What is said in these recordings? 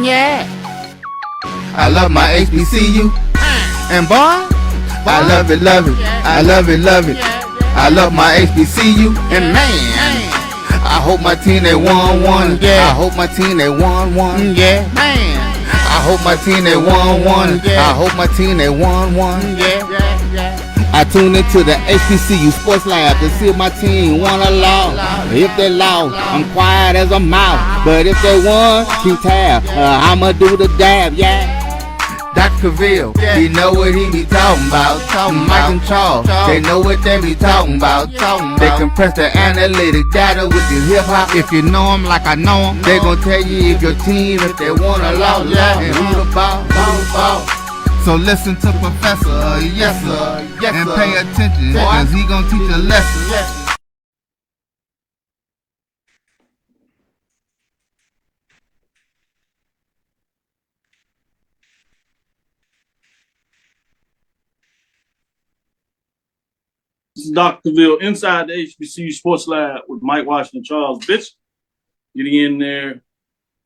Yeah. I love my HBCU. And boy, I love it, love it. I love it, love it. I love my HBCU. And man, I hope my team they won one. Yeah. I hope my team they won one. Yeah. Man, I hope my team they won one. I hope my team they won one. Yeah. I tune into the HBCU Sports Lab to see if my team won or lost. If they lost, I'm quiet as a mouse. But if they won, keep tab. I'ma do the dab, yeah. Dr. Cavil, he know what he be talking about. Mike and Charles, they know what they be talking about. They compress the analytic data with the hip hop. If you know them like I know them, they gon' tell you if your team, if they won or lost, and who the ball. So listen to Professor, yes sir, and pay attention, cause he gon' teach a lesson. This is Dr. Cavil inside the HBCU Sports Lab with Mike Washington, Charles Bishop. Getting in there,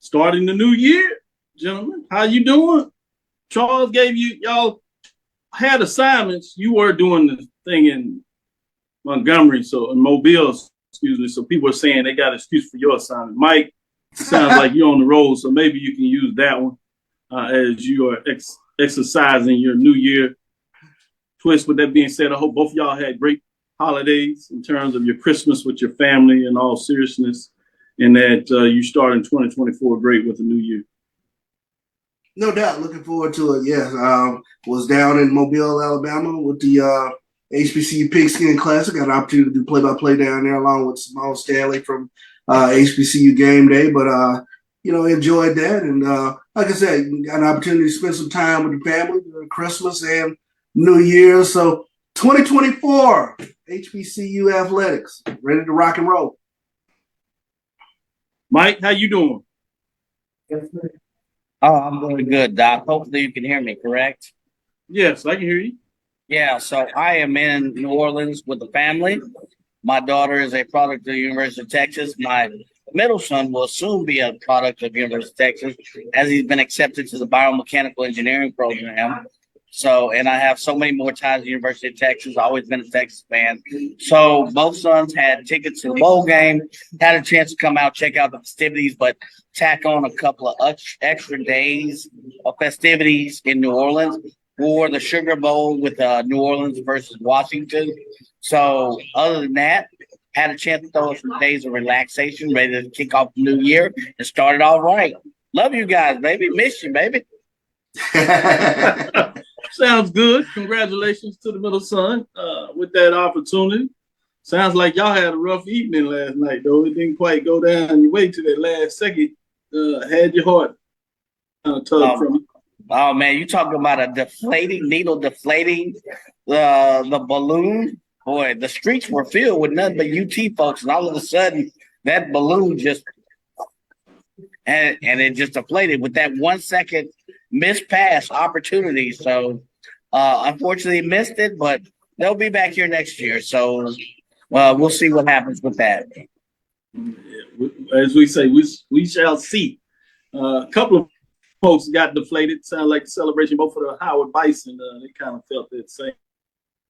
starting the new year, gentlemen. How you doing? Charles gave y'all had assignments. You were doing the thing in Montgomery, in Mobile, excuse me. So people are saying they got an excuse for your assignment. Mike, sounds like you're on the road, so maybe you can use that one as you are exercising your New Year twist. With that being said, I hope both of y'all had great holidays in terms of your Christmas with your family in all seriousness, and that you start in 2024 great with the new year. No doubt. Looking forward to it. Yes. Was down in Mobile, Alabama with the HBCU Pigskin Classic. Got an opportunity to do play-by-play down there along with Simone Stanley from HBCU Game Day. But, enjoyed that. And like I said, got an opportunity to spend some time with the family during Christmas and New Year. So 2024 HBCU Athletics, ready to rock and roll. Mike, how you doing? Oh, I'm doing good, Doc. Hopefully you can hear me, correct? Yes, I can hear you. Yeah, so I am in New Orleans with the family. My daughter is a product of the University of Texas. My middle son will soon be a product of the University of Texas as he's been accepted to the biomechanical engineering program. So, and I have so many more ties to the University of Texas. I've always been a Texas fan. So both sons had tickets to the bowl game, had a chance to come out, check out the festivities, but tack on a couple of extra days of festivities in New Orleans for the Sugar Bowl with New Orleans versus Washington. So other than that, had a chance to throw some days of relaxation, ready to kick off the new year and start it all right. Love you guys, baby. Miss you, baby. Sounds good. Congratulations to the middle son with that opportunity. Sounds like y'all had a rough evening last night, though. It didn't quite go down. You wait till that last second. Had your heart tugged from you. Oh, man, you talking about a needle deflating the balloon? Boy, the streets were filled with nothing but UT folks, and all of a sudden, that balloon just and it just deflated with that 1 second missed pass opportunity. So unfortunately missed it, but they'll be back here next year. So we'll see what happens with that. As we say, we shall see. A couple of folks got deflated. Sound like the celebration both for the Howard Bison. They kind of felt that same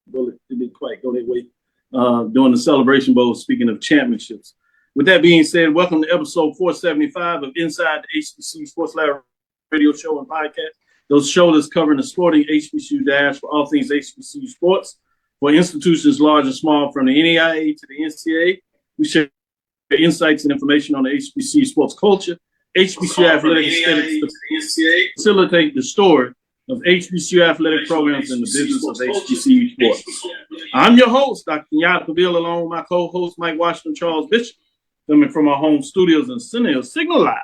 bullet. It didn't quite go their way during the Celebration Bowl, speaking of championships. With that being said, welcome to episode 475 of Inside the HBCU Sports Lab radio show and podcast. Those shows covering the sporting HBCU dash for all things HBCU sports for institutions large and small, from the NAIA to the NCAA. We share insights and information on the HBCU sports culture, HBCU athletic aesthetics to facilitate the story of HBCU athletic programs in the business of HBCU sports. I'm your host, Dr. Kenyatta Cavil, along with my co-host, Mike Washington, Charles Bishop, coming from our home studios in Signal Live,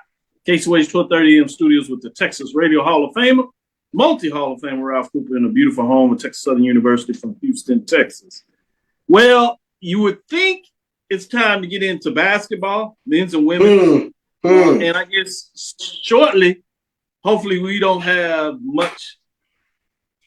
KCOH 1230 AM studios with the Texas Radio Hall of Famer, multi-Hall of Famer Ralph Cooper in a beautiful home at Texas Southern University from Houston, Texas. Well, you would think it's time to get into basketball, men's and women. And I guess shortly, hopefully we don't have much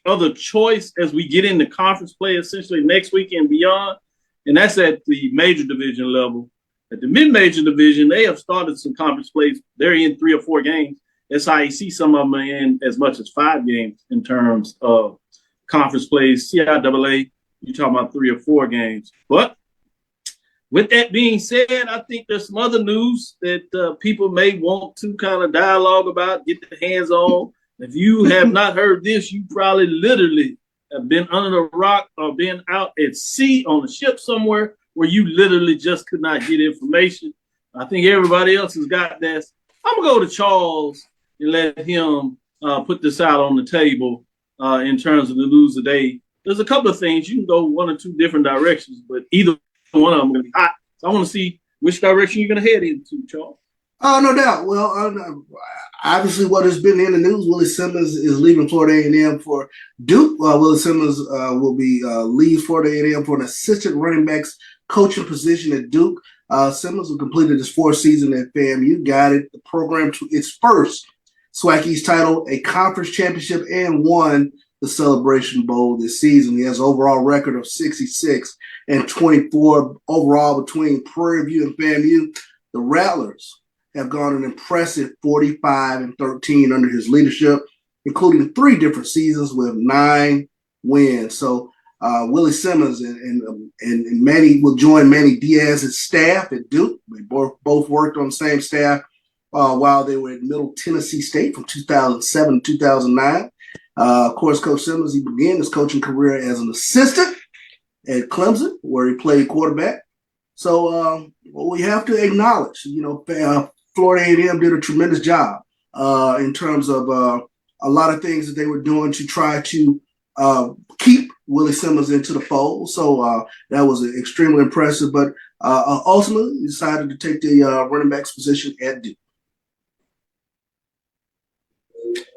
other choice as we get into conference play essentially next week and beyond. And that's at the major division level. At the mid-major division, they have started some conference plays. They're in 3 or 4 games. SIAC, some of them are in as much as 5 games in terms of conference plays. CIAA, you're talking about 3 or 4 games. But with that being said, I think there's some other news that people may want to kind of dialogue about, get their hands on. If you have not heard this, you probably literally have been under the rock or been out at sea on a ship somewhere where you literally just could not get information. I think everybody else has got this. I'm going to go to Charles and let him put this out on the table in terms of the news today. There's a couple of things. You can go 1 or 2 different directions, but either one of them going to be hot. So I want to see which direction you're going to head into, Charles. Oh, no doubt. Well, obviously what has been in the news, Willie Simmons is leaving Florida A&M for Duke. Willie Simmons will be leave Florida A&M for an assistant running backs coaching position at Duke. Simmons, who completed his 4th season at FAMU, guided the program to its first SWAC East title, a conference championship, and won the Celebration Bowl this season. He has an overall record of 66 and 24 overall between Prairie View and FAMU. The Rattlers have gone an impressive 45 and 13 under his leadership, including 3 different seasons with 9 wins. So Willie Simmons and Manny will join Manny Diaz's staff at Duke. They both worked on the same staff while they were at Middle Tennessee State from 2007 to 2009. Of course, Coach Simmons, he began his coaching career as an assistant at Clemson, where he played quarterback. So we have to acknowledge, Florida A&M did a tremendous job in terms of a lot of things that they were doing to try to keep Willie Simmons into the fold. So that was extremely impressive. But ultimately, he decided to take the running backs position at Duke.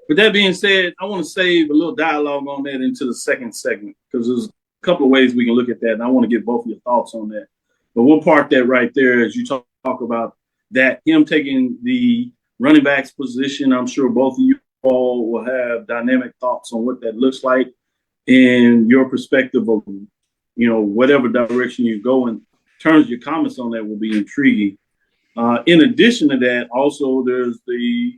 With that being said, I want to save a little dialogue on that into the second segment because there's a couple of ways we can look at that, and I want to get both of your thoughts on that. But we'll park that right there as you talk about that, him taking the running backs position. I'm sure both of you all will have dynamic thoughts on what that looks like and your perspective of, whatever direction you go in terms of your comments on that will be intriguing. In addition to that, also there's the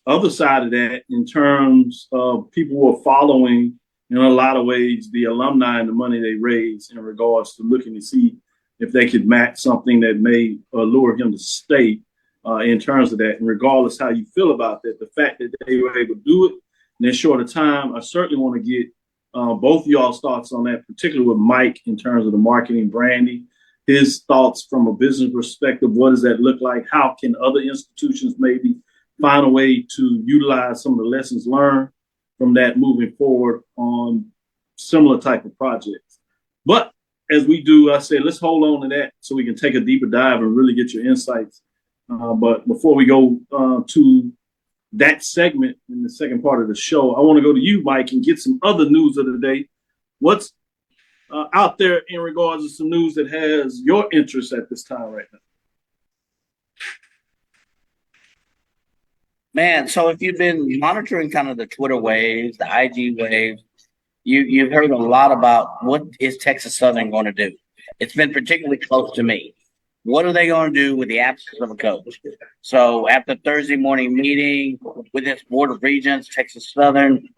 other side of that in terms of people who are following, in a lot of ways, the alumni and the money they raise in regards to looking to see if they could match something that may lure him to stay in terms of that. And regardless how you feel about that, the fact that they were able to do it in that short of time, I certainly want to get both of y'all's thoughts on that, particularly with Mike in terms of the marketing branding, his thoughts from a business perspective. What does that look like? How can other institutions maybe find a way to utilize some of the lessons learned from that moving forward on similar type of projects? But as we do, I say, let's hold on to that so we can take a deeper dive and really get your insights. But before we go to that segment in the second part of the show, I want to go to you, Mike, and get some other news of the day. What's out there in regards to some news that has your interest at this time right now? Man, so if you've been monitoring kind of the Twitter waves, the IG waves, you've heard a lot about what is Texas Southern going to do. It's been particularly close to me. What are they going to do with the absence of a coach? So after Thursday morning meeting with its board of regents, Texas Southern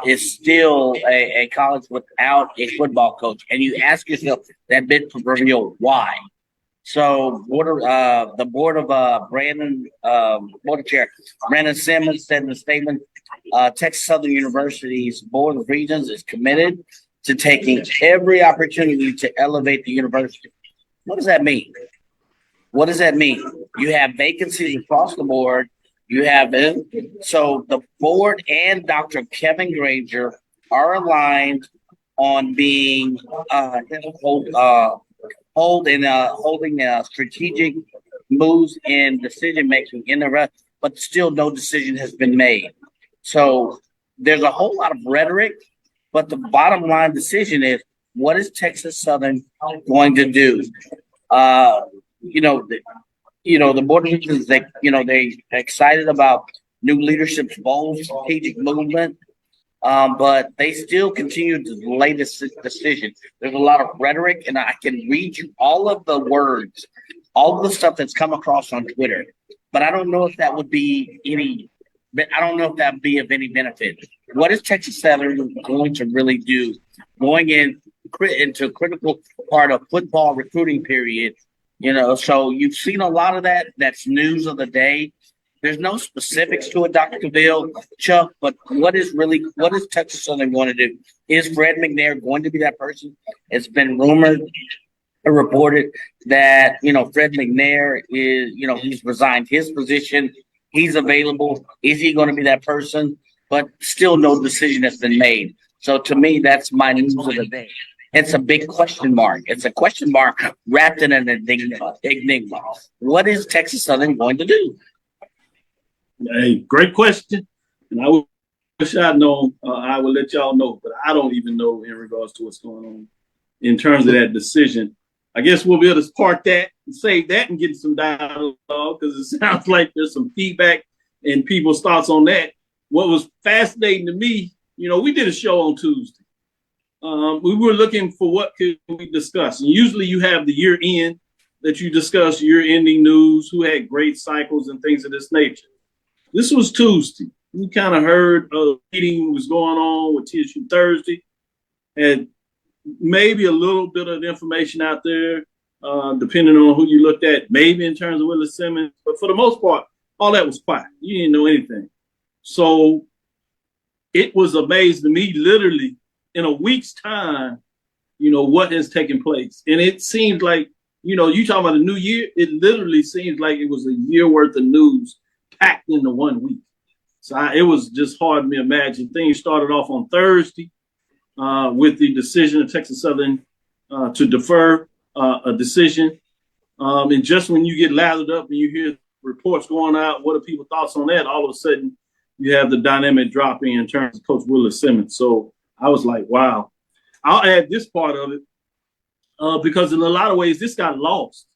is still a college without a football coach. And you ask yourself that bit proverbial why. So the board of board chair Brandon Simmons said in a statement, Texas Southern University's board of regents is committed to taking every opportunity to elevate the university. What does that mean? What does that mean? You have vacancies across the board. So the board and Dr. Kevin Granger are aligned on being holding strategic moves and decision making in the rest, but still no decision has been made. So there's a whole lot of rhetoric, but the bottom line decision is, what is Texas Southern going to do? The board of regents, they excited about new leadership's bold strategic movement, but they still continue to delay this decision. There's a lot of rhetoric, and I can read you all of the words, all of the stuff that's come across on Twitter, but I don't know if that would be any but I don't know if that would be of any benefit. What is Texas Southern going to really do going into a critical part of football recruiting period? You know, so you've seen a lot of that. That's news of the day. There's no specifics to it, Dr. Cavil, Chuck, but what is Texas Southern going to do? Is Fred McNair going to be that person? It's been rumored or reported that, you know, Fred McNair is, you know, he's resigned his position. He's available. Is he going to be that person? But still no decision has been made. So to me, that's my news of the day. It's a big question mark. It's a question mark wrapped in an enigma. What is Texas Southern going to do? Hey, great question. And I wish I'd known. I will let y'all know, but I don't even know in regards to what's going on in terms of that decision. I guess we'll be able to park that and save that and get some dialogue because it sounds like there's some feedback and people's thoughts on that. What was fascinating to me, you know, we did a show on Tuesday. We were looking for what could we discuss. And usually you have the year end that you discuss, year ending news, who had great cycles and things of this nature. This was Tuesday. We kind of heard a meeting was going on with TSU Thursday. Had maybe a little bit of information out there, depending on who you looked at, maybe in terms of Willie Simmons. But for the most part, all that was quiet. You didn't know anything. So it was amazing to me, literally, in a week's time, you know, what has taken place. And it seemed like, you know, you talking about a new year, it literally seems like it was a year worth of news packed into 1 week. So it was just hard to imagine. Things started off on Thursday with the decision of Texas Southern to defer a decision. And just when you get lathered up and you hear reports going out, what are people's thoughts on that? All of a sudden, you have the dynamic dropping in terms of Coach Willie Simmons. So I was like, wow. I'll add this part of it because in a lot of ways, this got lost.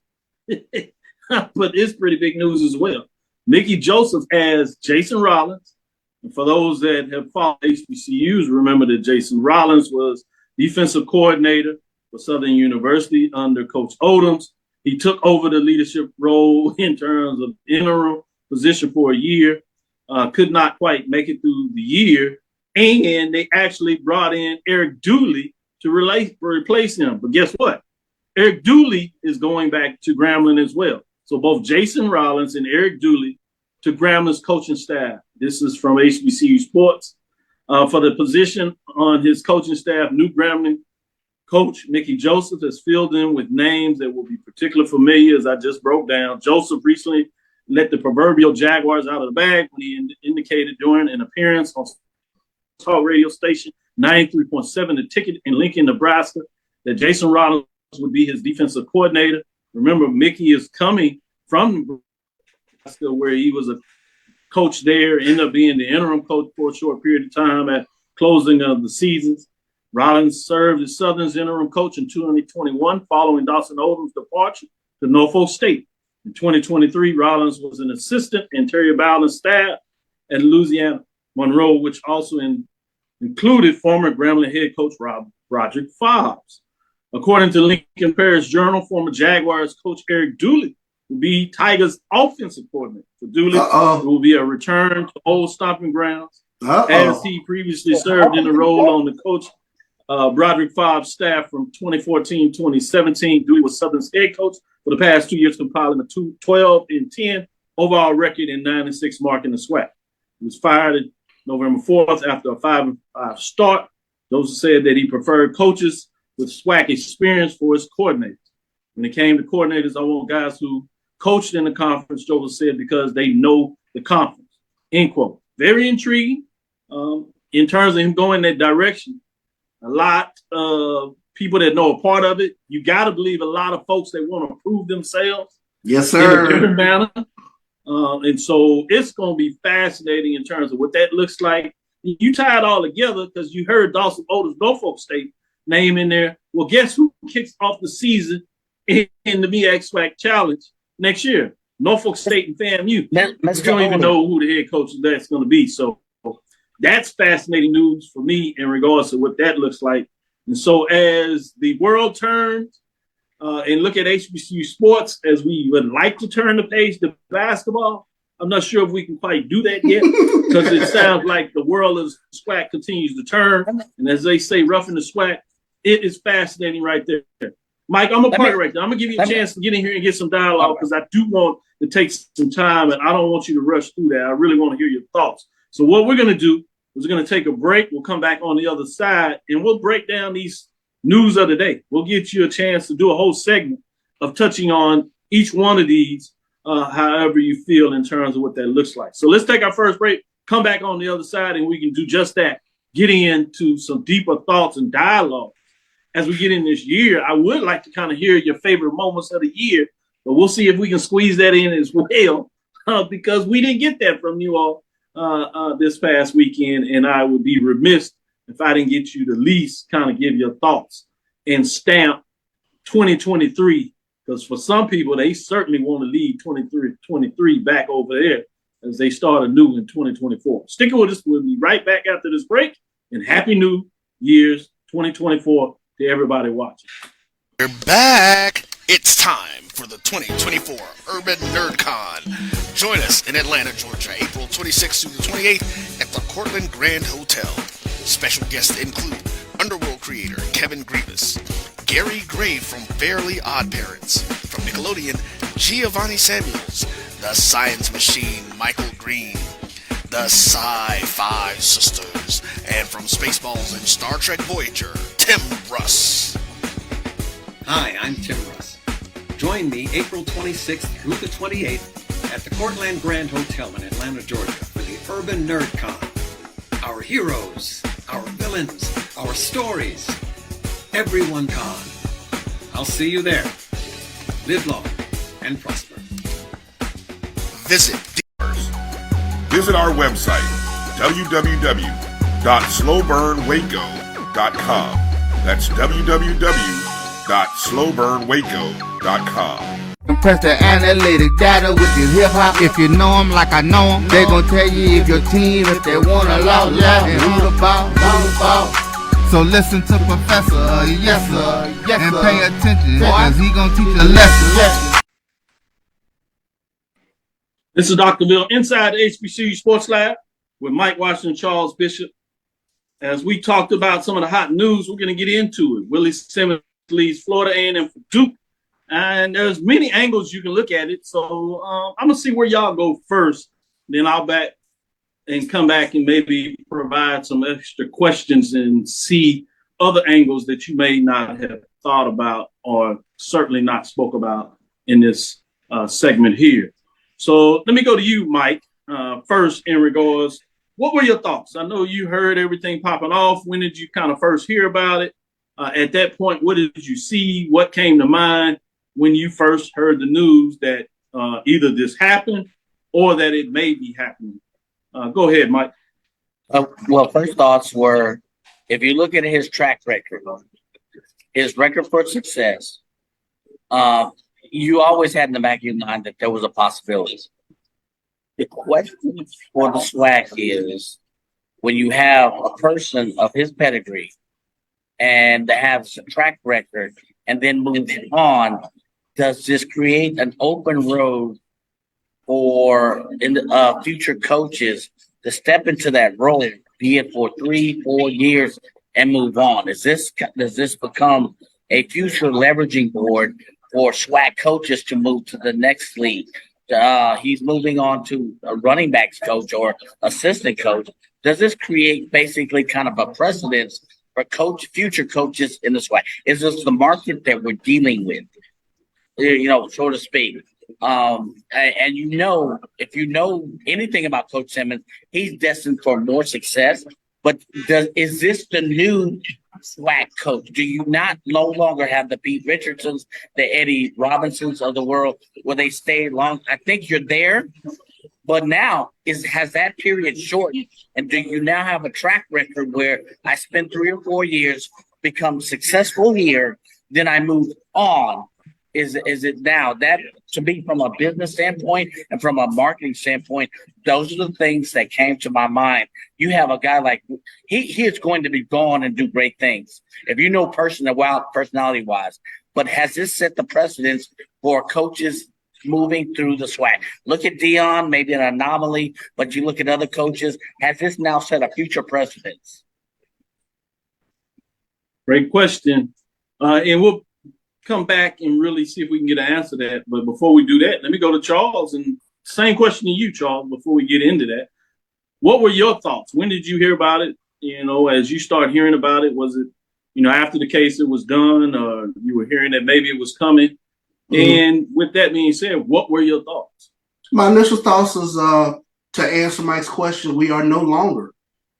But it's pretty big news as well. Mickey Joseph as Jason Rollins. And for those that have followed HBCUs, remember that Jason Rollins was defensive coordinator for Southern University under Coach Odoms. He took over the leadership role in terms of interim position for a year. Could not quite make it through the year. And they actually brought in Eric Dooley to replace him. But guess what? Eric Dooley is going back to Grambling as well. So both Jason Rollins and Eric Dooley to Grambling's coaching staff. This is from HBCU Sports. For the position on his coaching staff, new Grambling coach Mickey Joseph has filled in with names that will be particularly familiar, as I just broke down. Joseph recently let the proverbial Jaguars out of the bag when he indicated during an appearance on talk radio station 93.7 The Ticket in Lincoln, Nebraska, that Jason Rollins would be his defensive coordinator. Remember, Mickey is coming from Nebraska, where he was a coach there, ended up being the interim coach for a short period of time at closing of the seasons. Rollins served as Southern's interim coach in 2021 following Dawson Odom's departure to Norfolk State. In 2023, Rollins was an assistant in Terry Bowden's staff at Louisiana Monroe, which also included former Grambling head coach Roderick Fobbs. According to Lincoln Parish Journal, former Jaguars coach Eric Dooley will be Tigers' offensive coordinator. For Dooley, it will be a return to old stomping grounds, as he previously served in the role on the coach Roderick Fobbs' staff from 2014-2017. Dooley was Southern's head coach for the past 2 years, compiling a 12-10 overall record and 9-6 mark in the SWAC. He was fired November 4th after a 5-5 start. Those said that he preferred coaches with SWAC experience for his coordinators. When it came to coordinators, I want guys who coached in the conference, Joseph said, because they know the conference, end quote. Very intriguing in terms of him going that direction. A lot of people that know a part of it, you got to believe a lot of folks that want to prove themselves. Yes, sir. In a different manner. And so it's going to be fascinating in terms of what that looks like. You tie it all together because you heard Dawson Odom's Norfolk State name in there. Well, guess who kicks off the season in the MEAC SWAC Challenge next year? Norfolk State and FAMU. You don't even know who the head coach of that's going to be. So that's fascinating news for me in regards to what that looks like. And so as the world turns and look at HBCU sports, as we would like to turn the page to basketball, I'm not sure if we can quite do that yet because it sounds like the world of SWAC continues to turn. And as they say, roughing the SWAC, it is fascinating right there. Mike, I'm going to park it right there. I'm going to give you a chance to get in here and get some dialogue because I do want to take some time and I don't want you to rush through that. I really want to hear your thoughts. So what we're going to do is we're going to take a break. We'll come back on the other side and we'll break down these news of the day. We'll get you a chance to do a whole segment of touching on each one of these, however you feel in terms of what that looks like. So let's take our first break, come back on the other side, and we can do just that, getting into some deeper thoughts and dialogue. As we get in this year, I would like to kind of hear your favorite moments of the year, but we'll see if we can squeeze that in as well, because we didn't get that from you all this past weekend, and I would be remiss if I didn't get you to at least kind of give your thoughts and stamp 2023, because for some people, they certainly want to lead 2023 back over there as they start anew in 2024. Sticking with us, we'll be right back after this break, and Happy New Year's 2024 to everybody watching. We're back. It's time for the 2024 Urban Nerd Con. Join us in Atlanta, Georgia, April 26th through the 28th at the Cortland Grand Hotel. Special guests include Underworld creator Kevin Grievous, Gary Gray from Fairly Odd Parents, from Nickelodeon, Giovanni Samuels, the Science Machine Michael Green, the Sci-Fi Sisters, and from Spaceballs and Star Trek Voyager, Tim Russ. Hi, I'm Tim Russ. Join me April 26th through the 28th at the Cortland Grand Hotel in Atlanta, Georgia for the Urban Nerd Con. Our heroes, our villains, our stories. Everyone con. I'll see you there. Live long and prosper. Visit our website, www.slowburnwaco.com. That's www.slowburnwaco.com. And press the analytic data with your hip hop. If you know them like I know them, they gon' tell you if your team, if they want a lot, and who the ball. So listen to Professor, yes sir, and pay attention, cause he gon' teach a lesson. This is Dr. Bill inside the HBCU Sports Lab with Mike Washington, Charles Bishop. As we talked about some of the hot news, we're going to get into it. Willie Simmons leads Florida A&M for Duke, and there's many angles you can look at it. So I'm going to see where y'all go first. Then I'll come back and maybe provide some extra questions and see other angles that you may not have thought about or certainly not spoke about in this segment here. So let me go to you, Mike, first in regards. What were your thoughts? I know you heard everything popping off. When did you kind of first hear about it? At that point, what did you see? What came to mind when you first heard the news that either this happened or that it may be happening? Go ahead, Mike. Well, first thoughts were, if you look at his track record, his record for success, you always had in the back of your mind that there was a possibility. The question for the SWAC is, when you have a person of his pedigree and to have a track record and then move on, does this create an open road for future coaches to step into that role, be it for 3-4 years and move on? Does this become a future leveraging board for SWAC coaches to move to the next league? He's moving on to a running backs coach or assistant coach. Does this create basically kind of a precedence for future coaches in the SWAC? Is this the market that we're dealing with, so to speak? And if you know anything about Coach Simmons, he's destined for more success. But is this the new SWAC coach? Do you no longer have the Pete Richardsons, the Eddie Robinsons of the world, where they stay long? I think you're there, but now has that period shortened? And do you now have a track record where I spend 3 or 4 years, become successful here, then I move on? Is it now that, to me, from a business standpoint and from a marketing standpoint, those are the things that came to my mind. You have a guy like he is going to be gone and do great things if you know personality wise. But has this set the precedence for coaches moving through the SWAC? Look at Dion, maybe an anomaly, but you look at other coaches. Has this now set a future precedence? Great question. And we'll come back and really see if we can get an answer to that. But before we do that, let me go to Charles. And same question to you, Charles, before we get into that. What were your thoughts? When did you hear about it? You know, as you start hearing about it, was it, you know, after the case it was done, or you were hearing that maybe it was coming? And with that being said, what were your thoughts? My initial thoughts is to answer Mike's question, we are no longer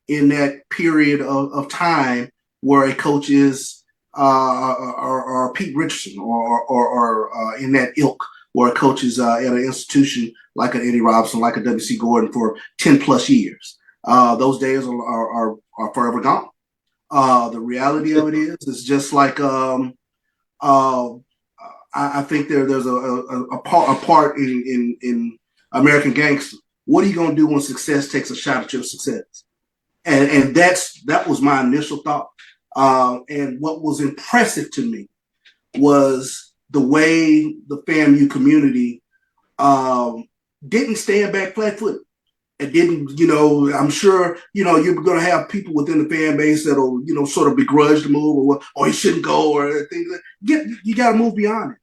in that period of time where a coach is or Pete Richardson or in that ilk, where a coach is at an institution like an Eddie Robinson, like a W.C. Gordon for 10 plus years. Those days are forever gone. The reality of it is just like I think there's a part in American Gangster. What are you gonna do when success takes a shot at your success? And that was my initial thought. And what was impressive to me was the way the FAMU community didn't stand back flat-footed. It didn't, you know, I'm sure, you know, you're going to have people within the fan base that'll, you know, sort of begrudge the move or he shouldn't go or things like that. You got to move beyond it.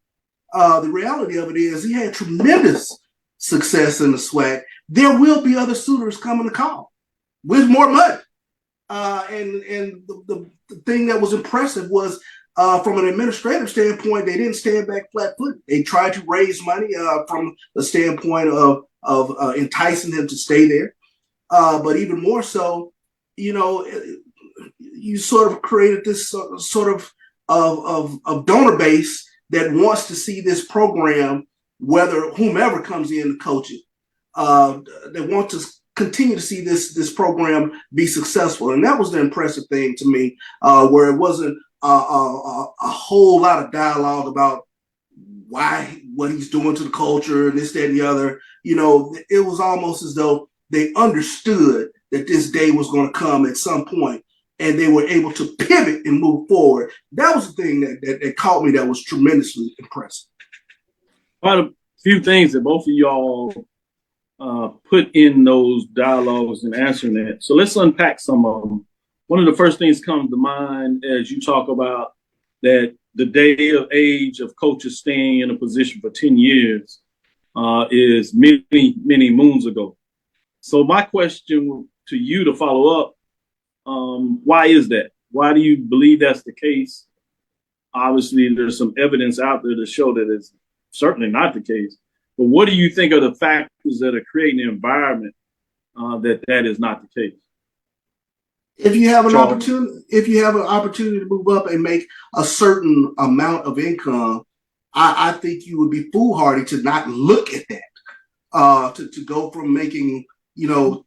The reality of it is he had tremendous success in the SWAC. There will be other suitors coming to call with more money. And the thing that was impressive was from an administrative standpoint, they didn't stand back flat-footed. They tried to raise money from the standpoint of enticing him to stay there. But even more so, you know, you sort of created this sort of donor base that wants to see this program, whether whomever comes in to coach it, they want to continue to see this program be successful. And that was the impressive thing to me, where it wasn't a whole lot of dialogue about what he's doing to the culture and this, that, and the other. You know, it was almost as though they understood that this day was going to come at some point, and they were able to pivot and move forward. That was the thing that caught me that was tremendously impressive. Quite a few things that both of y'all put in those dialogues and answering that. So let's unpack some of them. One of the first things comes to mind as you talk about that the day of age of coaches staying in a position for 10 years is many, many moons ago. So my question to you to follow up, why is that? Why do you believe that's the case? Obviously, there's some evidence out there to show that it's certainly not the case. But what do you think are the factors that are creating an environment that is not the case? If you have an opportunity to move up and make a certain amount of income, I think you would be foolhardy to not look at that. To go from making, you know,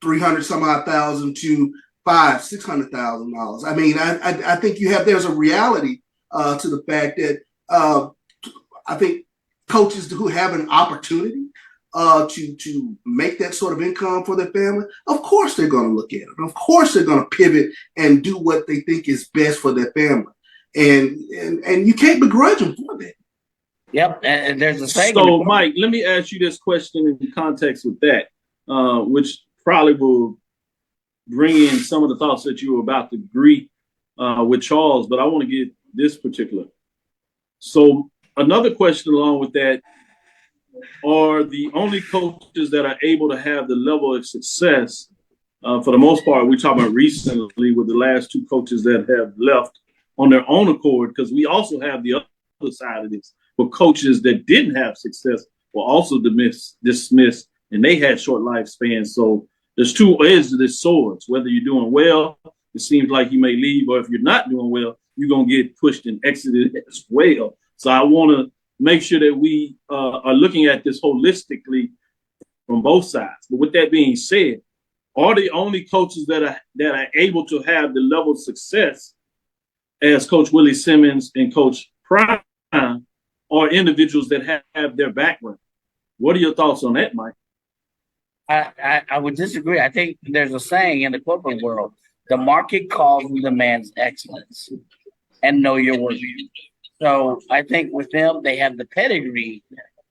$300,000 to $500,000-$600,000. I mean, I think there's a reality to the fact that I think coaches who have an opportunity to make that sort of income for their family, of course they're going to look at it. Of course they're going to pivot and do what they think is best for their family. And you can't begrudge them for that. Yep, and there's a saying. So, Mike, let me ask you this question in context with that, which probably will bring in some of the thoughts that you were about to agree with Charles, but I want to get this particular. So another question along with that, are the only coaches that are able to have the level of success, for the most part, we're talking about recently with the last two coaches that have left on their own accord, because we also have the other side of this, but coaches that didn't have success were also dismissed, and they had short lifespans. So there's two edges to this sword. Whether you're doing well, it seems like you may leave, or if you're not doing well, you're going to get pushed and exited as well. So I want to make sure that we are looking at this holistically from both sides. But with that being said, are the only coaches that are able to have the level of success as Coach Willie Simmons and Coach Prime are individuals that have their background? What are your thoughts on that, Mike? I would disagree. I think there's a saying in the corporate world: the market calls and demands excellence, and know your worth. So I think with them, they have the pedigree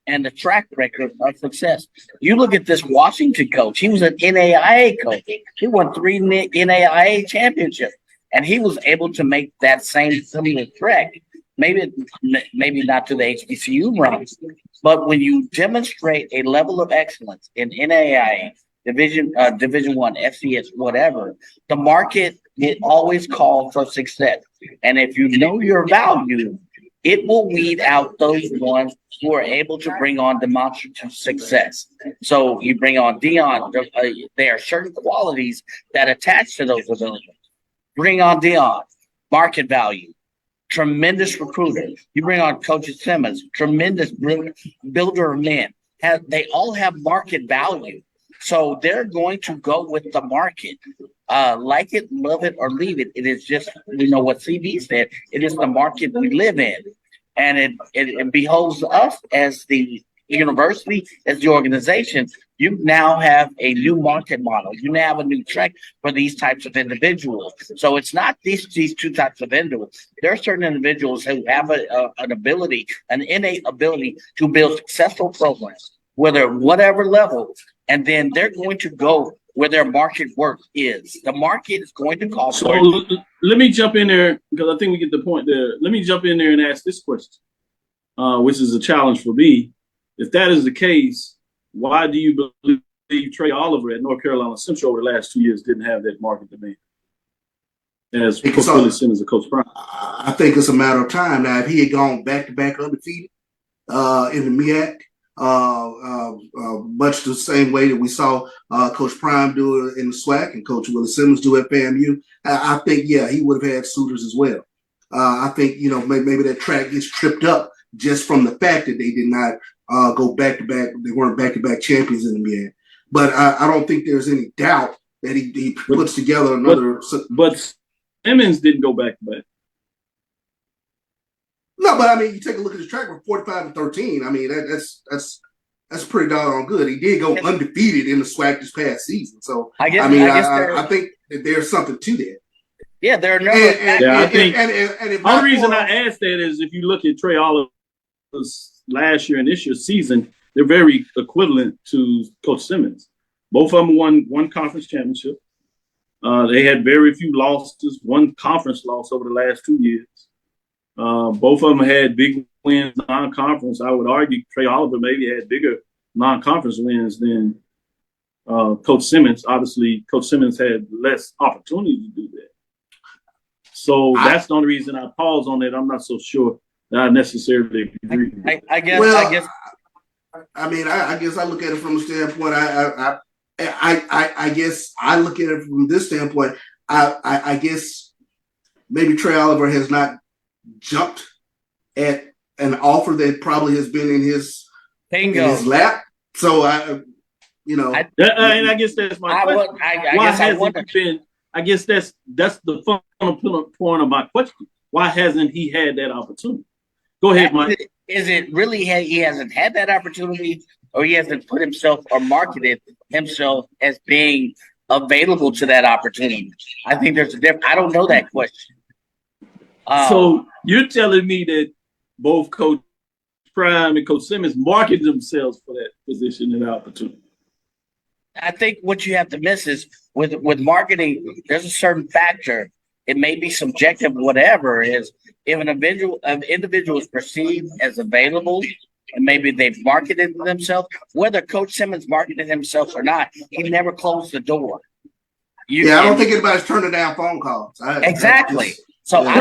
and the track record of success. You look at this Washington coach. He was an NAIA coach. He won 3 NAIA championships, and he was able to make that same similar track. Maybe not to the HBCU ranks, but when you demonstrate a level of excellence in NAIA, Division One, FCS, whatever, the market it always calls for success. And if you know your value, it will weed out those ones who are able to bring on demonstrative success. So you bring on Dion. There are certain qualities that attach to those abilities. Bring on Dion, market value, tremendous recruiter. You bring on Coach Simmons, tremendous builder of men. They all have market value. So they're going to go with the market. Like it, love it, or leave it. It is just, what CB said, it is the market we live in. And it behoves us as the university, as the organization. You now have a new market model. You now have a new track for these types of individuals. So it's not these two types of individuals. There are certain individuals who have an innate ability to build successful programs, whatever level, and then they're going to go where their market work is. The market is going to call for it. So let me jump in there because I think we get the point there. Let me jump in there and ask this question, which is a challenge for me. If that is the case, why do you believe Trey Oliver at North Carolina Central over the last 2 years didn't have that market demand as Coach Willie Simmons and Coach Prime? I think it's a matter of time. Now, if he had gone back-to-back undefeated in the MEAC, much the same way that we saw Coach Prime do it in the SWAC and Coach Willie Simmons do at FAMU, I think, he would have had suitors as well. I think, maybe that track gets tripped up just from the fact that they did not go back-to-back. They weren't back-to-back champions in the MEAC. But I don't think there's any doubt that he puts together another. But Simmons didn't go back-to-back. No, but you take a look at his track record, 45-13. That's pretty doggone good. He did go undefeated in the SWAC this past season. So I think that there's something to that. Yeah, there are no. I think the only reason I asked that is if you look at Trey Oliver's last year and this year's season, they're very equivalent to Coach Simmons. Both of them won one conference championship. They had very few losses, one conference loss over the last 2 years. Both of them had big wins non-conference. I would argue Trey Oliver maybe had bigger non-conference wins than Coach Simmons. Obviously, Coach Simmons had less opportunity to do that. So that's the only reason I pause on that. I'm not so sure that I necessarily agree. I guess I look at it from a standpoint. I guess I look at it from this standpoint. I guess maybe Trey Oliver has not jumped at an offer that probably has been in his lap. So and I guess that's my question. Why hasn't he been? I guess that's the fundamental point of my question. Why hasn't he had that opportunity? Go ahead, Mike. Is it really he hasn't had that opportunity, or he hasn't put himself or marketed himself as being available to that opportunity? I think there's a difference. I don't know that question. So you're telling me that both Coach Prime and Coach Simmons marketed themselves for that position and opportunity? I think what you have to miss is with marketing, there's a certain factor. It may be subjective, whatever it is. If an individual is perceived as available and maybe they've marketed themselves, whether Coach Simmons marketed himself or not, he never closed the door. I don't think anybody's turning down phone calls. Exactly. So I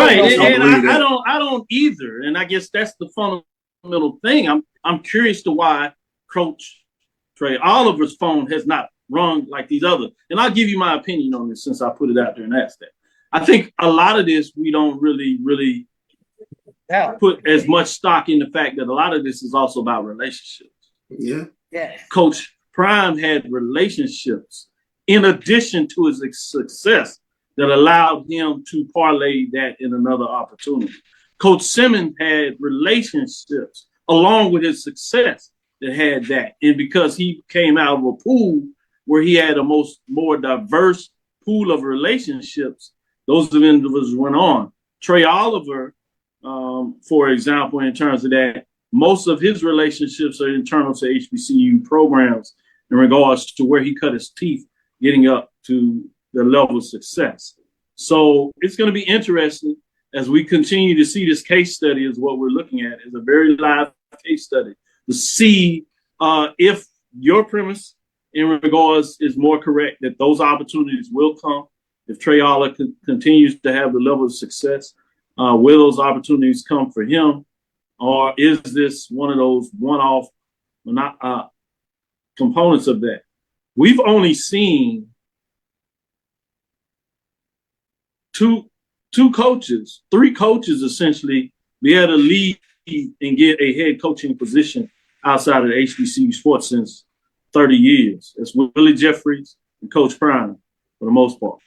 don't either. And I guess that's the fundamental thing. I'm curious to why Coach Trey Oliver's phone has not rung like these others. And I'll give you my opinion on this since I put it out there and asked that. I think a lot of this we don't really put as much stock in the fact that a lot of this is also about relationships. Yeah. Coach Prime had relationships in addition to his success that allowed him to parlay that in another opportunity. Coach Simmons had relationships along with his success that had that. And because he came out of a pool where he had a more diverse pool of relationships, those individuals went on. Trey Oliver, for example, in terms of that, most of his relationships are internal to HBCU programs in regards to where he cut his teeth getting up to the level of success. So it's going to be interesting as we continue to see this case study is what we're looking at is a very live case study to see if your premise in regards is more correct, that those opportunities will come. If Trey Oliver continues to have the level of success, will those opportunities come for him? Or is this one of those one-off components of that? We've only seen three coaches essentially be able to lead and get a head coaching position outside of the HBCU sports since 30 years. It's Willie Jeffries and Coach Prime for the most part.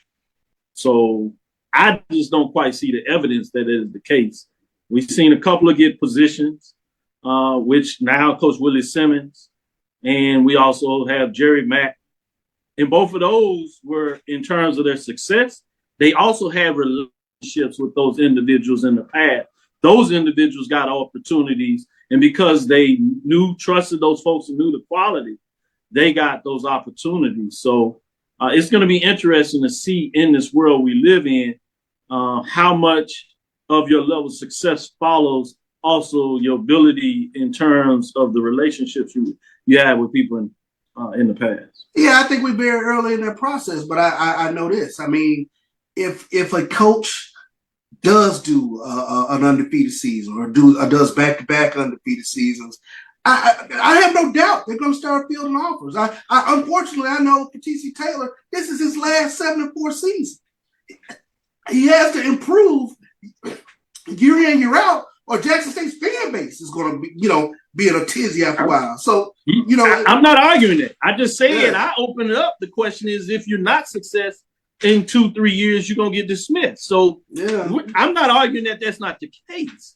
So I just don't quite see the evidence that it is the case. We've seen a couple of get positions, which now Coach Willie Simmons, and we also have Jerry Mack. And both of those were, in terms of their success, they also have relationships with those individuals in the past. Those individuals got opportunities, and because they trusted those folks and knew the quality, they got those opportunities. So it's going to be interesting to see in this world we live in how much of your level of success follows also your ability in terms of the relationships you have with people in the past. Yeah, I think we're very early in that process, but I know this. I mean, if a coach does do an undefeated season or does back-to-back undefeated seasons, I have no doubt they're going to start fielding offers. Unfortunately, I know for TC Taylor, this is his last 7-4 season. He has to improve year in, year out, or Jackson State's fan base is going to be in a tizzy after a while. So, I'm not arguing that. I just said I open it up. The question is, if you're not successful in 2-3 years, you're going to get dismissed. So I'm not arguing that that's not the case.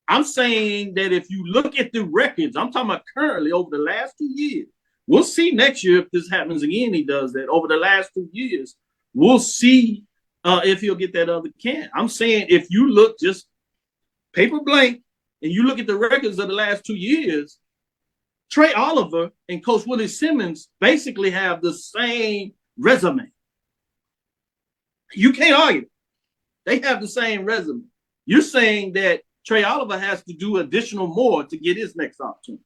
I'm saying that if you look at the records, I'm talking about currently over the last 2 years, we'll see next year if this happens again, he does that. Over the last 2 years, we'll see if he'll get that other can. I'm saying if you look just paper blank and you look at the records of the last 2 years, Trey Oliver and Coach Willie Simmons basically have the same resume. You can't argue. They have the same resume. You're saying that Trey Oliver has to do additional more to get his next opportunity.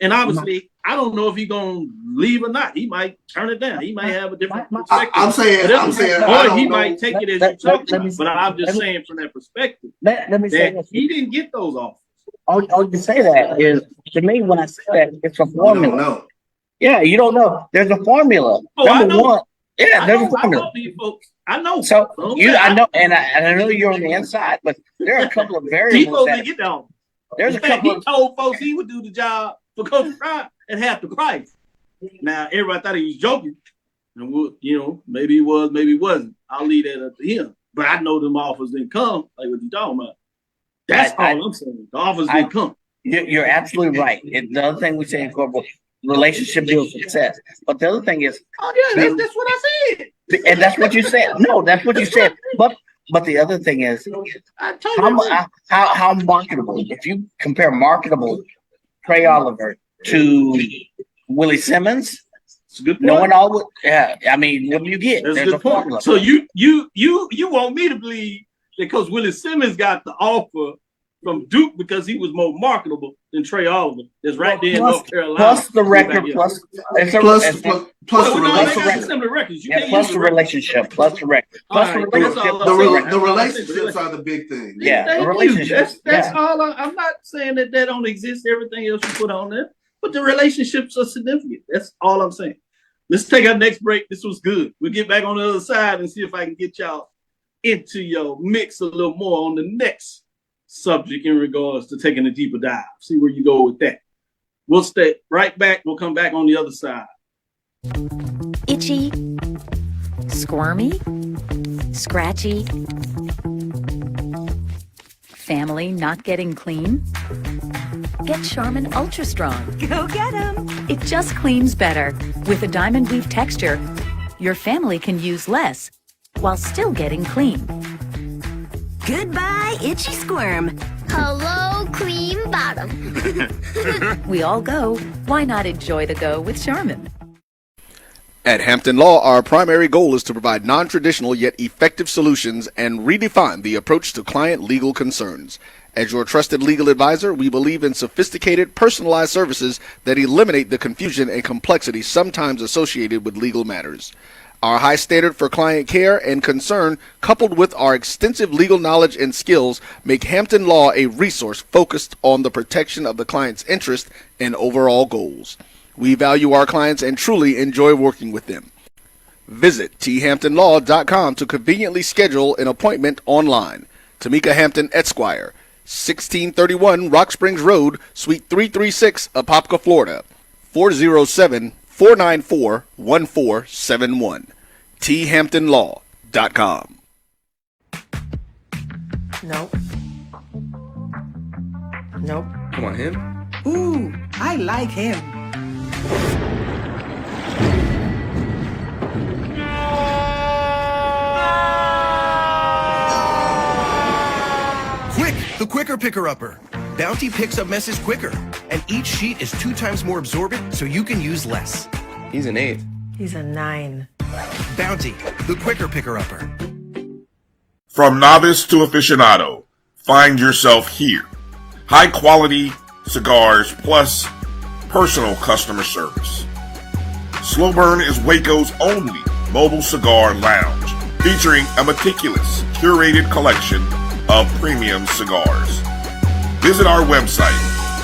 And obviously, I don't know if he's going to leave or not. He might turn it down. He might have a different perspective. I'm saying, or he might take it as you talk about. But I'm just saying from that perspective, let me say this. He didn't get those offers. All you say that is, to me, when I say that, it's a formula. No. Yeah, you don't know. There's a formula. Number one. Yeah, there's a formula. I know these folks. I know. So I know, and I know you're on the inside, but there are a couple of variables. People get down. There's a couple. He told folks he would do the job for Coach Prime at half the price. Now everybody thought he was joking, and maybe he was, maybe he wasn't. I'll leave that up to him. But I know them offers didn't come. Like what you talking about? That's all I'm saying. The offers didn't come. You're absolutely right. The other thing we say in corporate relationship builds success, but the other thing is, that's what I said. And that's what you said. No, that's what you said. But the other thing is, how marketable? If you compare marketable Trey Oliver to Willie Simmons, it's a good point. No one all would. Yeah, I mean, what do you get? That's There's a formula. So you want me to believe that because Willie Simmons got the offer from Duke because he was more marketable than Trey Oliver. That's right there in North Carolina. Plus the record, plus the relationship, plus the record. The relationships are the big thing. Yeah, the relationships. That's all. I'm not saying that don't exist. Everything else you put on there, but the relationships are significant. That's all I'm saying. Let's take our next break. This was good. We'll get back on the other side and see if I can get y'all into your mix a little more on the next subject in regards to taking a deeper dive. See where you go with that. We'll stay right back. We'll come back on the other side. Itchy, squirmy, scratchy, family not getting clean? Get Charmin Ultra Strong. Go get 'em! It just cleans better. With a diamond weave texture, your family can use less while still getting clean. Goodbye, itchy squirm. Hello, cream bottom. We all go. Why not enjoy the go with Charmin? At Hampton Law, our primary goal is to provide non-traditional yet effective solutions and redefine the approach to client legal concerns. As your trusted legal advisor, we believe in sophisticated, personalized services that eliminate the confusion and complexity sometimes associated with legal matters. Our high standard for client care and concern, coupled with our extensive legal knowledge and skills, make Hampton Law a resource focused on the protection of the client's interest and overall goals. We value our clients and truly enjoy working with them. Visit thamptonlaw.com to conveniently schedule an appointment online. Tamika Hampton Esquire, 1631 Rock Springs Road, Suite 336, Apopka, Florida, 407-494-1471. thamptonlaw.com. Nope. Nope. Come on, him. Ooh, I like him. Quick, the quicker picker-upper. Bounty picks up messes quicker, and each sheet is 2 times more absorbent, so you can use less. He's an 8. He's a 9. Bounty, the quicker picker-upper. From novice to aficionado, find yourself here. High quality cigars plus personal customer service. Slow Burn is Waco's only mobile cigar lounge, featuring a meticulous, curated collection of premium cigars. Visit our website,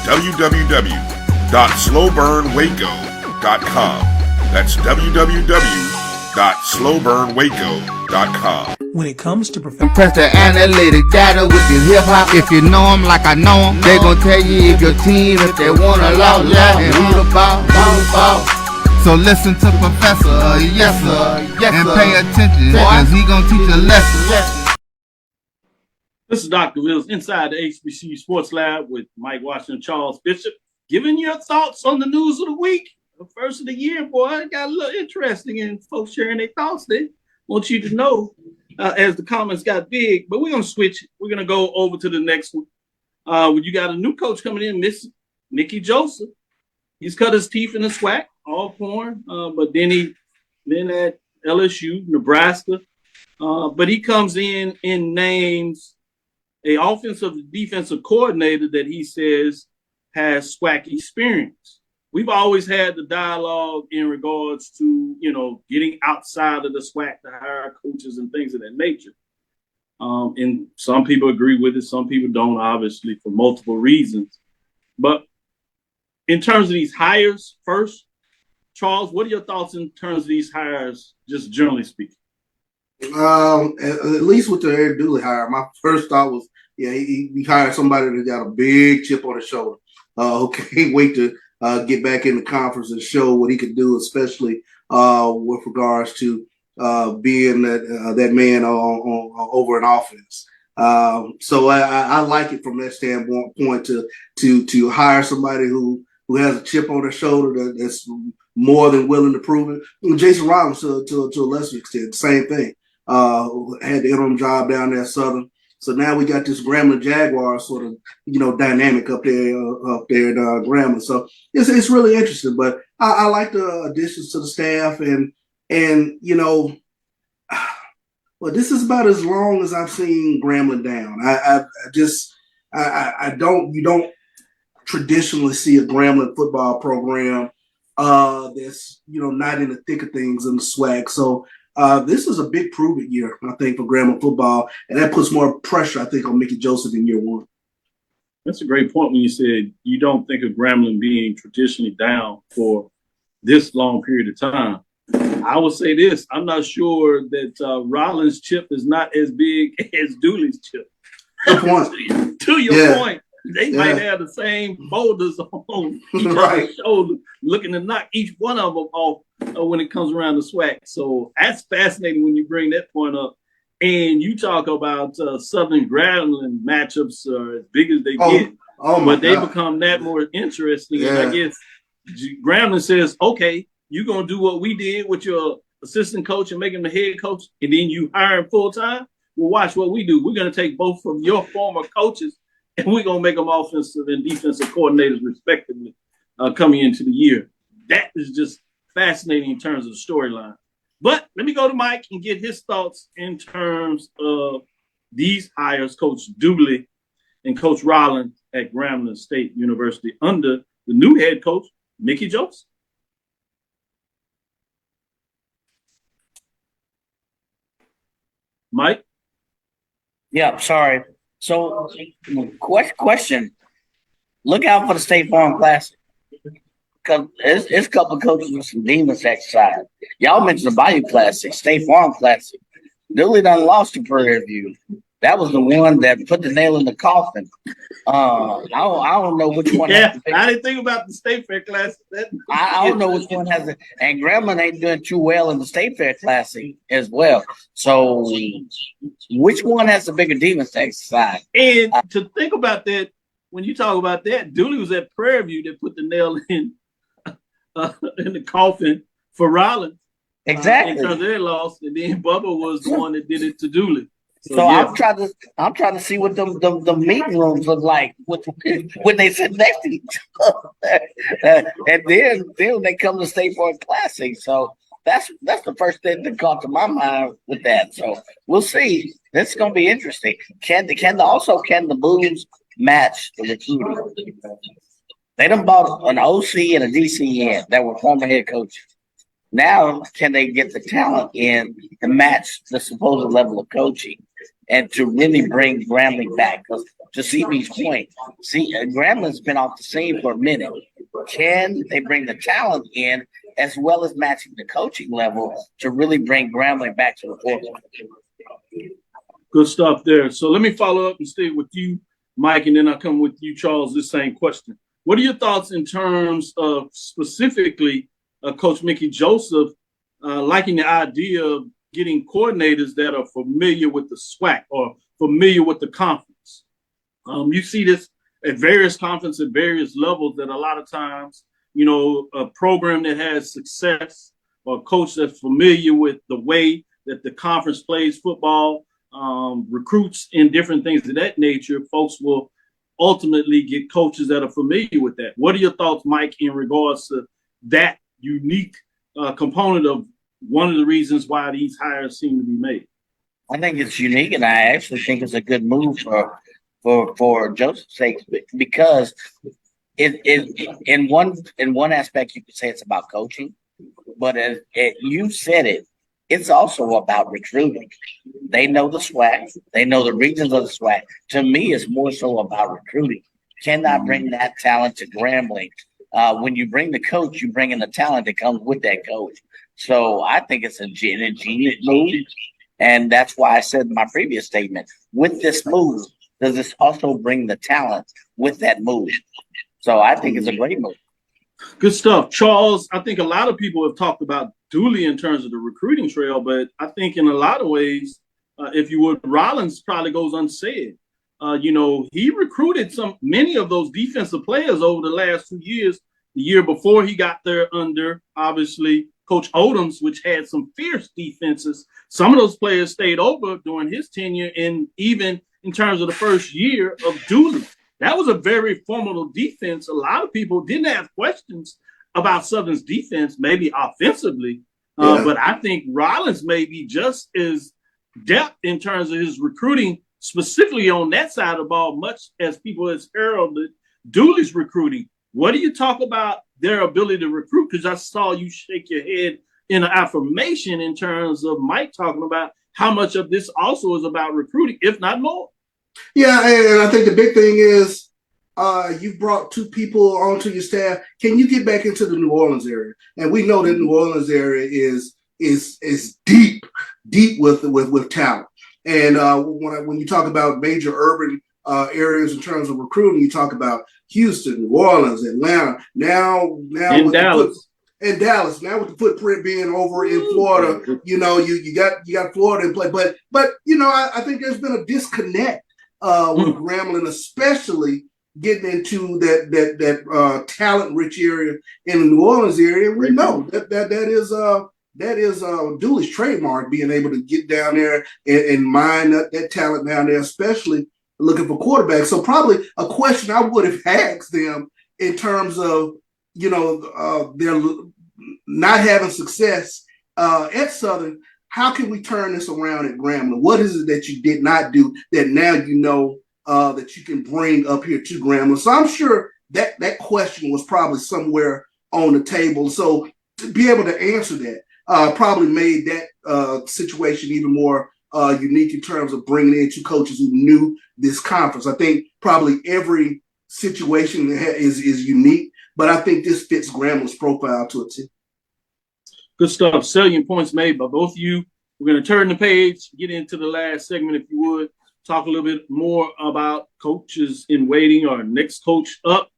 www.slowburnwaco.com. That's www.slowburnwaco.com. When it comes to press the analytic data with your hip hop. If you know them like I know them, they gon' tell you if your team, if they wanna loud, and who the ball. So listen to Professor, yes sir, and pay attention, cause he gon' teach a lesson. This is Dr. Wills inside the HBCU Sports Lab with Mike Washington, Charles Bishop, giving your thoughts on the news of the week. The first of the year, boy, it got a little interesting and folks sharing their thoughts. They want you to know as the comments got big, but we're going to switch. We're going to go over to the next one. You got a new coach coming in, Miss Mickey Joseph. He's cut his teeth in the SWAC, all foreign, but then at LSU, Nebraska. But he comes in and names a offensive defensive coordinator that he says has SWAC experience. We've always had the dialogue in regards to, getting outside of the SWAC to hire coaches and things of that nature. And some people agree with it. Some people don't, obviously, for multiple reasons. But in terms of these hires first, Charles, what are your thoughts in terms of these hires, just generally speaking? At least with the Eric Dooley hire, my first thought was, he hired somebody that got a big chip on his shoulder. Who can't wait to get back in the conference and show what he could do, especially with regards to being that man over an offense. So I like it from that standpoint to hire somebody who has a chip on their shoulder that's more than willing to prove it. And Jason Rollins to a lesser extent, same thing. Had the interim job down there at Southern. So now we got this Grambling Jaguar sort of, dynamic up there at Grambling. So it's really interesting. But I like the additions to the staff, and well, this is about as long as I've seen Grambling down. You don't traditionally see a Grambling football program that's not in the thick of things in the SWAC. So. This is a big prove-it year, I think, for Grambling football, and that puts more pressure, I think, on Mickey Joseph in year one. That's a great point when you said you don't think of Grambling being traditionally down for this long period of time. I would say this. I'm not sure that Rollins' chip is not as big as Dooley's chip. Good point. To your point, they might have the same boulders on each other's shoulder, looking to knock each one of them off when it comes around the SWAC. So that's fascinating when you bring that point up. And you talk about Southern Grambling matchups as big as they get. But they become that more interesting. Yeah. And I guess Grambling says, okay, you're going to do what we did with your assistant coach and make him the head coach, and then you hire him full time. Well, watch what we do. We're going to take both of your former coaches and we're gonna make them offensive and defensive coordinators respectively coming into the year. That is just fascinating in terms of the storyline. But let me go to Mike and get his thoughts in terms of these hires, Coach Dooley and Coach Rollins at Grambling State University under the new head coach, Mickey Joseph. Mike? Yeah, sorry. So, question. Look out for the State Farm Classic. Because it's a couple of coaches with some demons exercise. Y'all mentioned the Bayou Classic, State Farm Classic. Dooley done lost to Prairie View. That was the one that put the nail in the coffin. I don't know which one. Yeah, I didn't think about the State Fair Classic. I don't know which one has it. And Grambling ain't doing too well in the State Fair Classic as well. So, which one has the bigger demons to exercise? And to think about that, when you talk about that, Dooley was at Prairie View that put the nail in the coffin for Rollins. Exactly. In terms of their loss, and then Bubba was the one that did it to Dooley. So yeah. I'm trying to see what the meeting rooms look like when they sit next to each other. And then they come to State Farm Classic. So that's the first thing that caught to my mind with that. So we'll see. This is gonna be interesting. Can the Bulls match the recruiting? They done bought an OC and a DCN that were former head coaches. Now, can they get the talent in to match the supposed level of coaching and to really bring Grambling back? Because to CB's point, Grambling's been off the scene for a minute. Can they bring the talent in as well as matching the coaching level to really bring Grambling back to the forefront? Good stuff there. So let me follow up and stay with you, Mike, and then I'll come with you, Charles, this same question. What are your thoughts in terms of specifically Coach Mickey Joseph liking the idea of getting coordinators that are familiar with the SWAC or familiar with the conference? You see this at various conferences at various levels that a lot of times, a program that has success or a coach that's familiar with the way that the conference plays football, recruits and different things of that nature, folks will ultimately get coaches that are familiar with that. What are your thoughts, Mike, in regards to that unique component of one of the reasons why these hires seem to be made? I think it's unique, and I actually think it's a good move for Joseph's sake, because in one aspect you could say it's about coaching, but as you said it's also about recruiting. They know the SWAC, they know the regions of the SWAC. To me, it's more so about recruiting. Cannot bring that talent to Grambling. When you bring the coach, you bring in the talent that comes with that coach. So I think it's a genius move. And that's why I said in my previous statement, with this move, does this also bring the talent with that move? So I think it's a great move. Good stuff. Charles, I think a lot of people have talked about Dooley in terms of the recruiting trail, but I think in a lot of ways, if you would, Rollins probably goes unsaid. He recruited many of those defensive players over the last 2 years. The year before he got there under, obviously, Coach Odoms, which had some fierce defenses. Some of those players stayed over during his tenure, and even in terms of the first year of Dooley. That was a very formidable defense. A lot of people didn't have questions about Southern's defense, maybe offensively, but I think Rollins may be just as depth in terms of his recruiting, specifically on that side of the ball, much as people has heralded Dooley's recruiting. What do you talk about their ability to recruit? Because I saw you shake your head in an affirmation in terms of Mike talking about how much of this also is about recruiting, if not more. Yeah, and I think the big thing is you brought two people onto your staff. Can you get back into the New Orleans area? And we know that New Orleans area is deep with talent. And when you talk about major urban areas in terms of recruiting, you talk about Houston, New Orleans, Atlanta. Now and with Dallas. And Dallas. Now with the footprint being over in Florida, you got Florida in play. But I think there's been a disconnect with Grambling, especially getting into that talent-rich area in the New Orleans area. We know that is Dooley's trademark, being able to get down there and mine that talent down there, especially looking for quarterbacks. So probably a question I would have asked them in terms of, their not having success at Southern. How can we turn this around at Grambling? What is it that you did not do that now that you can bring up here to Grambling? So I'm sure that question was probably somewhere on the table. So to be able to answer that probably made that situation even more unique in terms of bringing in two coaches who knew this conference. I think probably every situation is unique, but I think this fits Grambling's profile to a T. Good stuff. Salient points made by both of you. We're going to turn the page, get into the last segment, if you would. Talk a little bit more about coaches in waiting or next coach up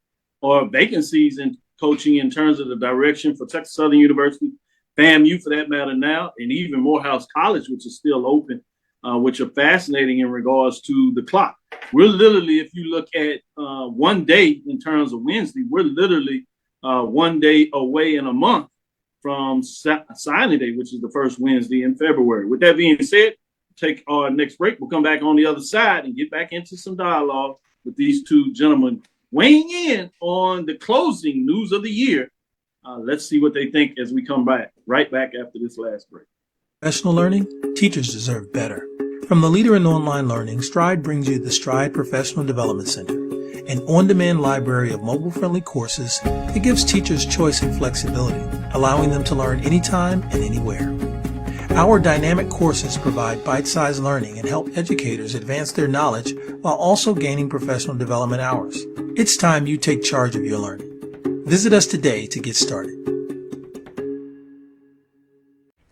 or vacancies in coaching in terms of the direction for Texas Southern University, FAMU for that matter now, and even Morehouse College, which is still open, which are fascinating in regards to the clock. We're literally, if you look at 1 day in terms of Wednesday, we're literally 1 day away in a month from signing day, which is the first Wednesday in February. With that being said, take our next break. We'll come back on the other side and get back into some dialogue with these two gentlemen weighing in on the closing news of the year. Let's see what they think as we come back, right back after this last break. Professional learning, teachers deserve better. From the leader in online learning, Stride brings you the Stride Professional Development Center, an on-demand library of mobile-friendly courses that gives teachers choice and flexibility, allowing them to learn anytime and anywhere. Our dynamic courses provide bite-sized learning and help educators advance their knowledge while also gaining professional development hours. It's time you take charge of your learning. Visit us today to get started.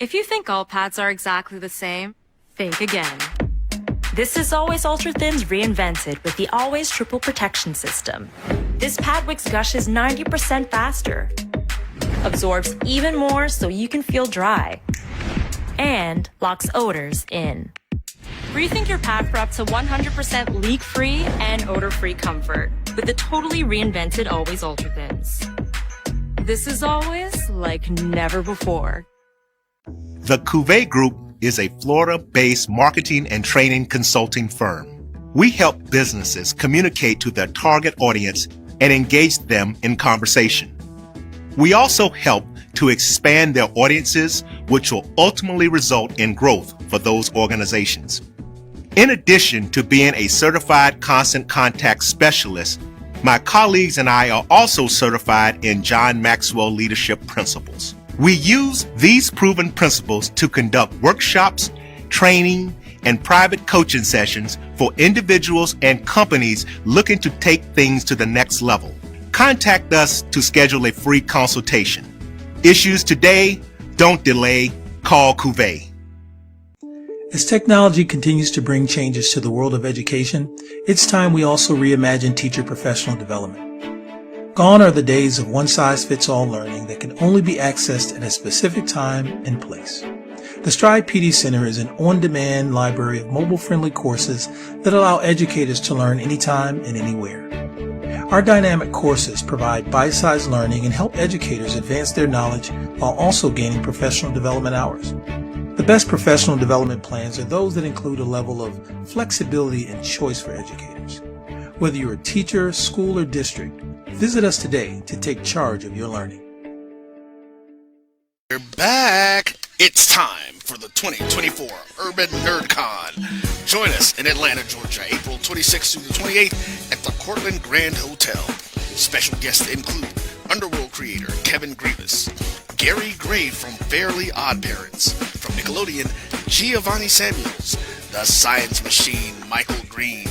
If you think all pads are exactly the same, think again. This is Always Ultra Thins reinvented with the Always Triple Protection System. This pad wicks gushes 90% faster, absorbs even more so you can feel dry, and locks odors in. Rethink your pad for up to 100% leak-free and odor-free comfort with the totally reinvented Always Ultra Thins. This is always like never before. The Cuvée Group is a Florida-based marketing and training consulting firm. We help businesses communicate to their target audience and engage them in conversation. We also help to expand their audiences, which will ultimately result in growth for those organizations. In addition to being a certified constant contact specialist, my colleagues and I are also certified in John Maxwell Leadership Principles. We use these proven principles to conduct workshops, training, and private coaching sessions for individuals and companies looking to take things to the next level. Contact us to schedule a free consultation. Issues today, don't delay, call Cuvée. As technology continues to bring changes to the world of education, it's time we also reimagine teacher professional development. Gone are the days of one-size-fits-all learning that can only be accessed at a specific time and place. The Stride PD Center is an on-demand library of mobile-friendly courses that allow educators to learn anytime and anywhere. Our dynamic courses provide bite-sized learning and help educators advance their knowledge while also gaining professional development hours. The best professional development plans are those that include a level of flexibility and choice for educators. Whether you're a teacher, school, or district, visit us today to take charge of your learning. We're back. It's time for the 2024 Urban NerdCon. Join us in Atlanta, Georgia, April 26th through the 28th at the Cortland Grand Hotel. Special guests include Underworld creator Kevin Grievous, Gary Gray from Fairly Odd Parents, from Nickelodeon, Giovanni Samuels, The Science Machine, Michael Green,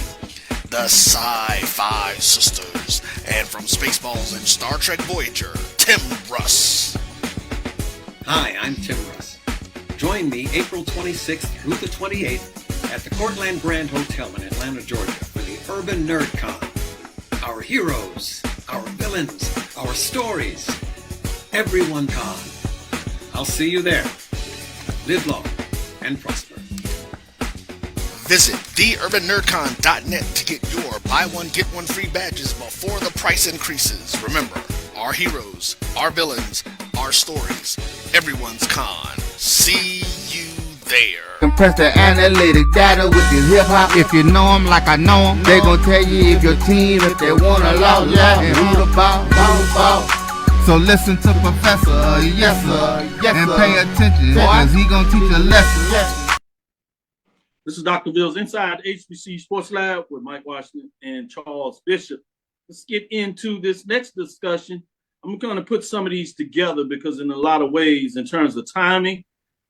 the Sci-Fi Sisters, and from Spaceballs and Star Trek Voyager, Tim Russ. Hi, I'm Tim Russ. Join me April 26th through the 28th at the Cortland Grand Hotel in Atlanta, Georgia for the Urban NerdCon. Our heroes, our villains, our stories, everyone con. I'll see you there. Live long and prosper. Visit theurbannerdcon.net to get your buy one, get one free badges before the price increases. Remember, our heroes, our villains, our stories, everyone's con. See you there. Compress the analytic data with your hip hop. If you know them like I know them, they gon' tell you if your team, if they wanna lose, and who the ball. So listen to Professor, yes sir, and pay attention, cause he gon' teach a lesson. This is Dr. Ville's Inside HBCU Sports Lab with Mike Washington and Charles Bishop. Let's get into this next discussion. I'm going to put some of these together because in a lot of ways, in terms of timing,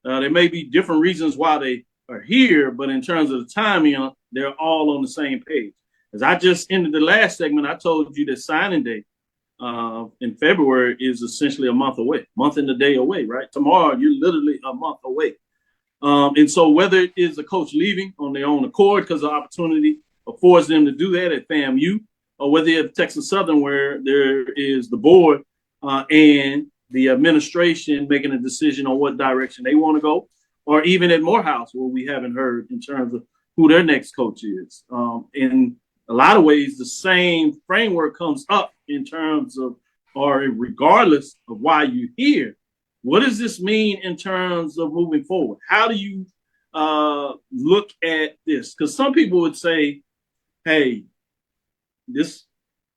there may be different reasons why they are here, but in terms of the timing, they're all on the same page. As I just ended the last segment, I told you that signing day in February is essentially a month away, month and a day away, right? Tomorrow, you're literally a month away. And so whether it is a coach leaving on their own accord because the opportunity affords them to do that at FAMU, or whether you have Texas Southern where there is the board and the administration making a decision on what direction they want to go, or even at Morehouse where we haven't heard in terms of who their next coach is. In a lot of ways, the same framework comes up in terms of, or regardless of why you're here. What does this mean in terms of moving forward? How do you look at this? Because some people would say, hey, this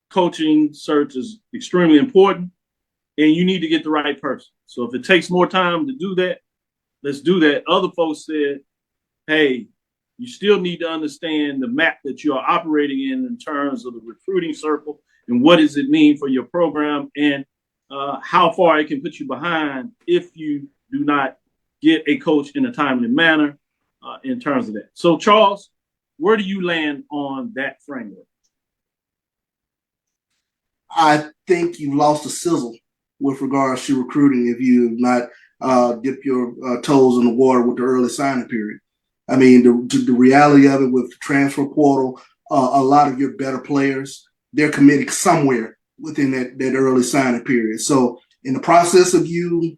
coaching search is extremely important and you need to get the right person. So if it takes more time to do that, let's do that. Other folks said, hey, you still need to understand the map that you are operating in terms of the recruiting circle and what does it mean for your program and how far it can put you behind if you do not get a coach in a timely manner in terms of that. So, Charles, where do you land on that framework? I think you've lost the sizzle with regards to recruiting if you have not dipped your toes in the water with the early signing period. I mean, the reality of it with the transfer portal, a lot of your better players, they're committed somewhere within that early signing period. So in the process of you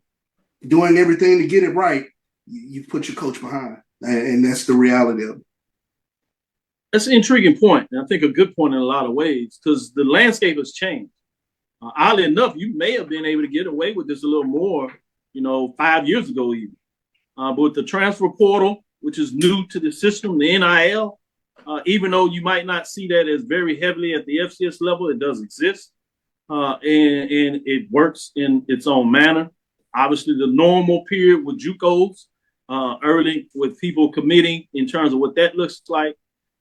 doing everything to get it right, you put your coach behind. And that's the reality of it. That's an intriguing point, and I think a good point in a lot of ways, because the landscape has changed. Oddly enough, you may have been able to get away with this a little more, 5 years ago even. But with the transfer portal, which is new to the system, the NIL, even though you might not see that as very heavily at the FCS level, it does exist. And it works in its own manner. Obviously, the normal period with JUCOs, early with people committing in terms of what that looks like.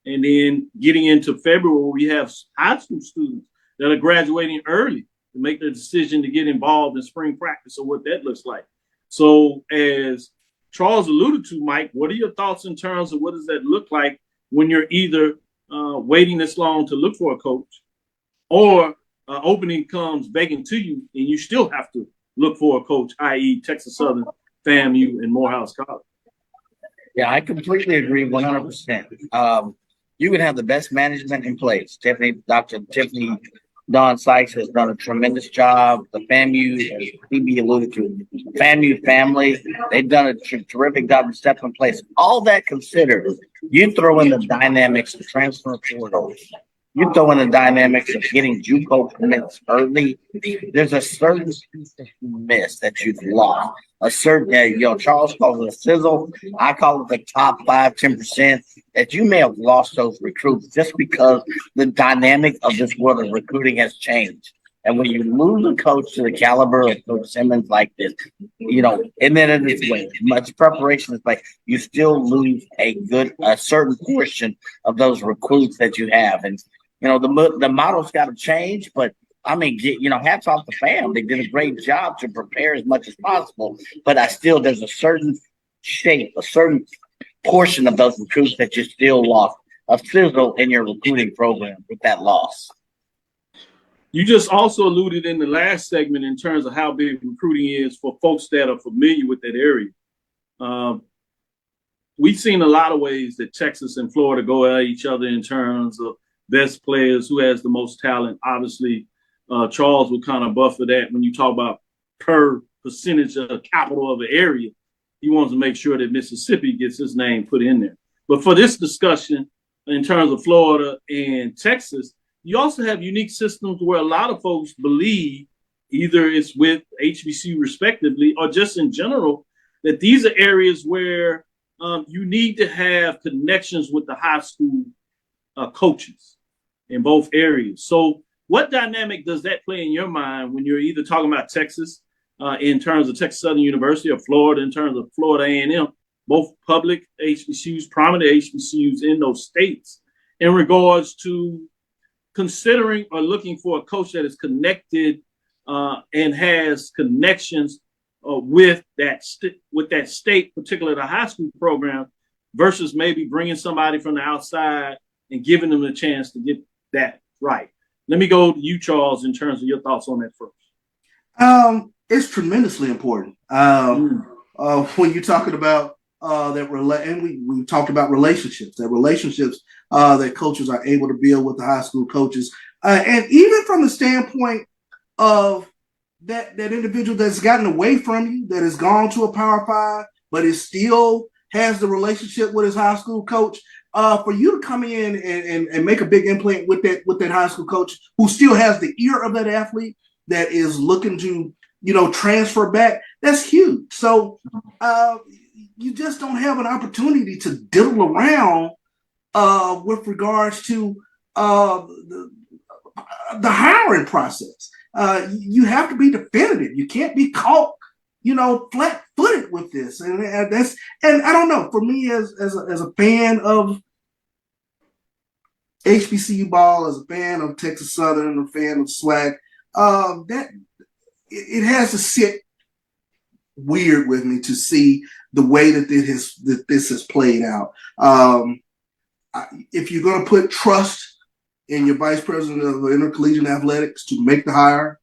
And then getting into February, we have high school students that are graduating early to make the decision to get involved in spring practice or what that looks like. So as Charles alluded to, Mike, what are your thoughts in terms of what does that look like when you're either waiting this long to look for a coach or opening comes begging to you and you still have to look for a coach, i.e. Texas Southern, FAMU, and Morehouse College? Yeah, I completely agree 100%. You can have the best management in place. Dr. Tiffany Don Sykes has done a tremendous job. The FAMU, as PB alluded to, FAMU family, they've done a terrific job of stepping in place. All that considered, you throw in the dynamics of transfer portal, you throw in the dynamics of getting JUCO commits early, there's a certain piece that you miss that you've lost. A certain, Charles calls it a sizzle. I call it the top 5-10% that you may have lost those recruits just because the dynamic of this world of recruiting has changed. And when you lose a coach to the caliber of Coach Simmons like this, and then in this way, much preparation is like you still lose a certain portion of those recruits that you have. And, the model's got to change, but I mean, hats off the fam. They did a great job to prepare as much as possible. But there's a certain shape, a certain portion of those recruits that you still lost, a sizzle in your recruiting program with that loss. You just also alluded in the last segment in terms of how big recruiting is for folks that are familiar with that area. We've seen a lot of ways that Texas and Florida go at each other in terms of best players, who has the most talent. Obviously, Charles will kind of buffer that when you talk about per percentage of capital of the area. He wants to make sure that Mississippi gets his name put in there. But for this discussion, in terms of Florida and Texas, you also have unique systems where a lot of folks believe, either it's with HBCU respectively or just in general, that these are areas where you need to have connections with the high school coaches in both areas. So what dynamic does that play in your mind when you're either talking about Texas in terms of Texas Southern University or Florida in terms of Florida A&M, both public HBCUs, prominent HBCUs in those states, in regards to considering or looking for a coach that is connected and has connections with that state, particularly the high school program, versus maybe bringing somebody from the outside and giving them a chance to get that right. Let me go to you, Charles, in terms of your thoughts on that first. It's tremendously important. When you're talking about and we talked about relationships, that coaches are able to build with the high school coaches, and even from the standpoint of that individual that's gotten away from you, that has gone to a Power 5, but is still has the relationship with his high school coach. For you to come in and make a big implant with that high school coach who still has the ear of that athlete that is looking to transfer back, that's huge. So you just don't have an opportunity to diddle around with regards to the hiring process. You have to be definitive. You can't be caught, flat-footed with this. And I don't know. For me, as a fan of HBCU ball, as a fan of Texas Southern, a fan of SWAC, that it has to sit weird with me to see the way that this has played out. If you're going to put trust in your vice president of intercollegiate athletics to make the hire,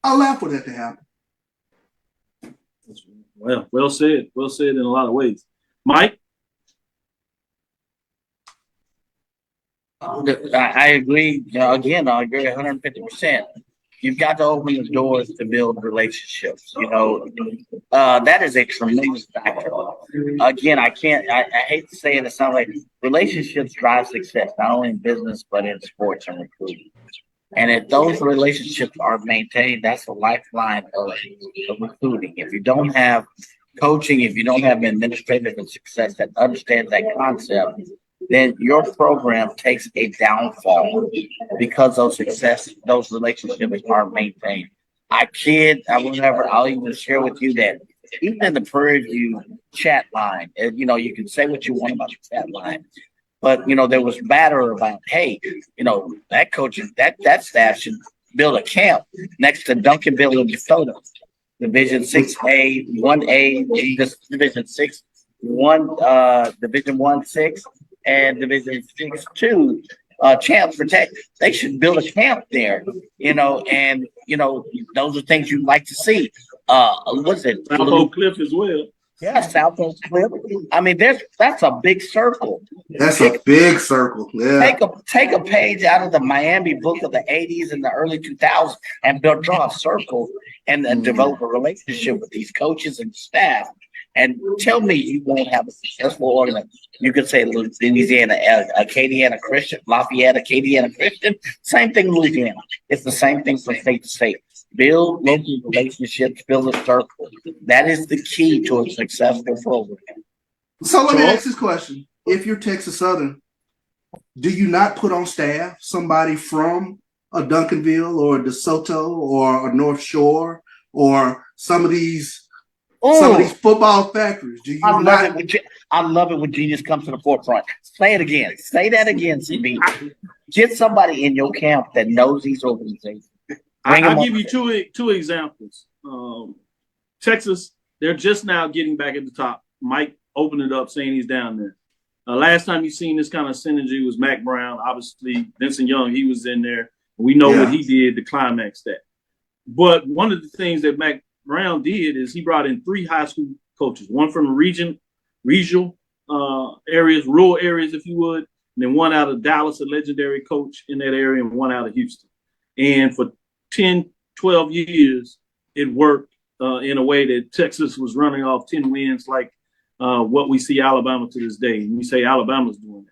I'll allow for that to happen. Well said. Well said in a lot of ways. Mike? I agree. Again, I agree 150%. You've got to open the doors to build relationships. That is a tremendous factor. Again, I hate to say it, it sounds like relationships drive success, not only in business, but in sports and recruiting. And if those relationships are maintained, that's the lifeline of recruiting. If you don't have coaching, if you don't have an administrative and success that understands that concept, then your program takes a downfall because those relationships aren't maintained. I'll even share with you that even in the Prairie View chat line, you can say what you want about the chat line, but there was batter about, hey, that coach, that staff should build a camp next to Duncanville and DeSoto, Division 6A, 1A, Division 6, Division 1-6. And Division 6-2 champs for Tech, they should build a camp there, and those are things you'd like to see. What's it? South Oak Cliff as well. Yeah, South Oak Cliff. I mean, that's a big circle. That's a big circle. Yeah. Take a page out of the Miami book of the 80s and the early 2000s and draw a circle and develop a relationship with these coaches and staff. And tell me you won't have a successful organization. You could say Louisiana, Acadiana Christian, Lafayette, Acadiana Christian. Same thing, Louisiana. It's the same thing from state to state. Build local relationships, build a circle. That is the key to a successful program. So let me ask this question. If you're Texas Southern, do you not put on staff somebody from a Duncanville or a DeSoto or a North Shore or some of these football factories? Do you I love it when genius comes to the forefront. Say it again. Say that again, CB. Get somebody in your camp that knows these organizations. I'll give you two examples. Texas, they're just now getting back at the top. Mike opened it up saying he's down there. Last time you seen this kind of synergy was Mac Brown. Obviously, Vincent Young, he was in there. We know what he did to climax that. But one of the things that Mac Brown did is he brought in 3 high school coaches, one from regional areas, rural areas, if you would, and then one out of Dallas, a legendary coach in that area, and one out of Houston. And for 10, 12 years, it worked in a way that Texas was running off 10 wins like what we see Alabama to this day. And we say Alabama's doing that.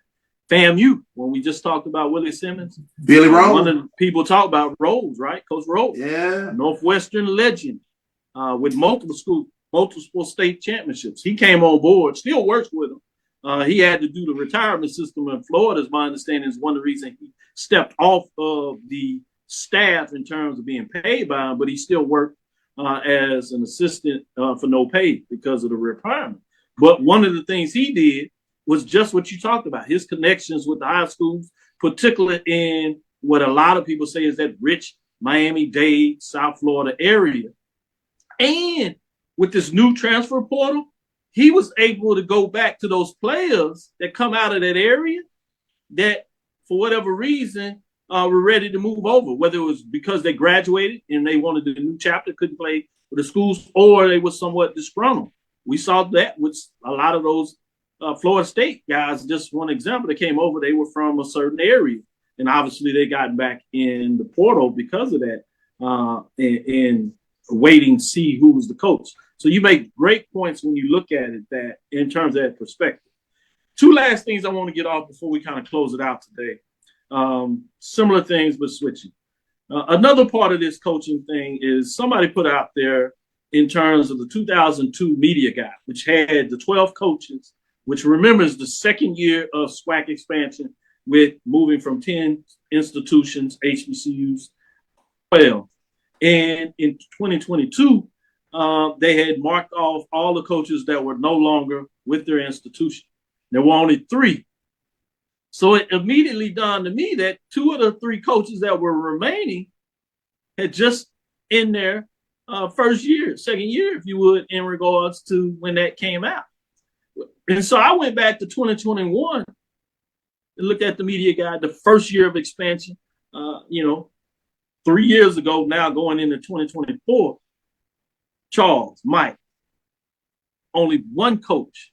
FAMU, when we just talked about Willie Simmons. Billy Rose. One of the people talk about Rose, right? Coach Rose. Yeah. Northwestern legend with multiple school multiple state championships. He came on board, still works with them. He had to do the retirement system in Florida, as my understanding is one of the reasons he stepped off of the staff in terms of being paid by him, but he still worked as an assistant for no pay because of the retirement. But one of the things he did was just what you talked about, his connections with the high schools, particularly in what a lot of people say is that rich Miami-Dade, South Florida area. And with this new transfer portal, he was able to go back to those players that come out of that area that, for whatever reason, were ready to move over, whether it was because they graduated and they wanted a new chapter, couldn't play for the schools, or they were somewhat disgruntled. We saw that with a lot of those Florida State guys. Just one example, they came over, they were from a certain area, and obviously they got back in the portal because of that, and waiting to see who was the coach. So you make great points when you look at it that in terms of that perspective. Two last things I want to get off before we kind of close it out today. Similar things, but switching. Another part of this coaching thing is somebody put out there in terms of the 2002 media guide, which had the 12 coaches, which remembers the second year of SWAC expansion with moving from 10 institutions, HBCUs, 12. And in 2022, they had marked off all the coaches that were no longer with their institution. There were only 3. So it immediately dawned to me that 2 of the 3 coaches that were remaining had just in their second year, if you would, in regards to when that came out. And so I went back to 2021 and looked at the media guide, the first year of expansion, 3 years ago now going into 2024. Charles, Mike, only one coach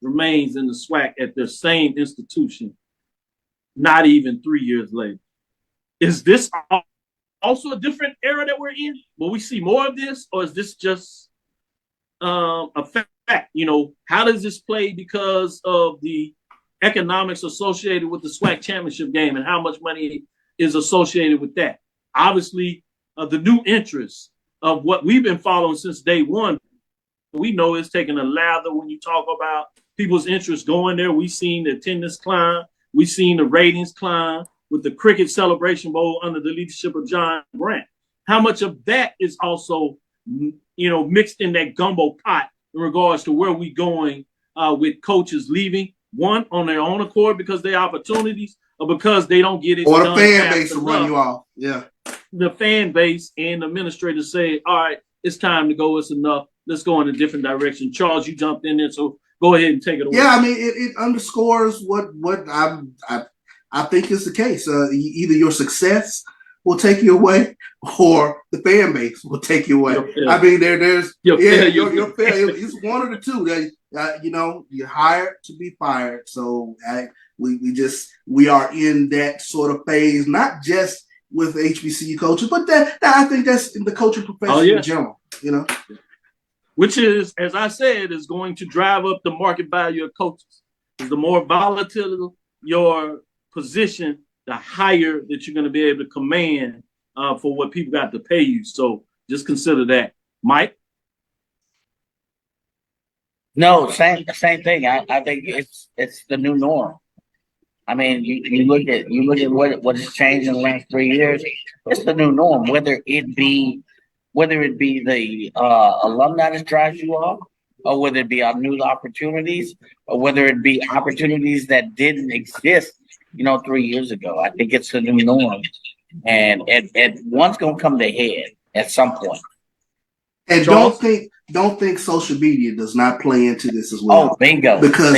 remains in the SWAC at their same institution, not even 3 years later. Is this also a different era that we're in? Will we see more of this, or is this just a fact? How does this play because of the economics associated with the SWAC championship game and how much money is associated with that? Obviously, the new interest of what we've been following since day one, we know it's taking a lather when you talk about people's interest going there. We've seen the attendance climb. We've seen the ratings climb with the Cricket Celebration Bowl under the leadership of John Grant. How much of that is also, mixed in that gumbo pot in regards to where we going with coaches leaving, one, on their own accord because they opportunities, or because they don't get it or done the fan base will run you off. Yeah. The fan base and the administrators say, all right, it's time to go. It's enough. Let's go in a different direction. Charles, you jumped in there, so go ahead and take it away. Yeah, I mean, it underscores what I think is the case. Either your success will take you away, or the fan base will take you away. I mean, there's your failure. It's one of the two. That you're hired to be fired. So we are in that sort of phase, not just with HBCU coaches, but that I think that's in the coaching profession in general. Which is, as I said, is going to drive up the market value of coaches. The more volatile your position, the higher that you're going to be able to command for what people got to pay you. So just consider that. Mike? No, same thing. I think it's the new norm. I mean, you look at what has changed in the last 3 years. It's the new norm. Whether it be the alumni that drives you off, or whether it be our new opportunities, or whether it be opportunities that didn't exist, 3 years ago. I think it's the new norm, and one's gonna come to head at some point. And don't think social media does not play into this as well. Oh, bingo! Because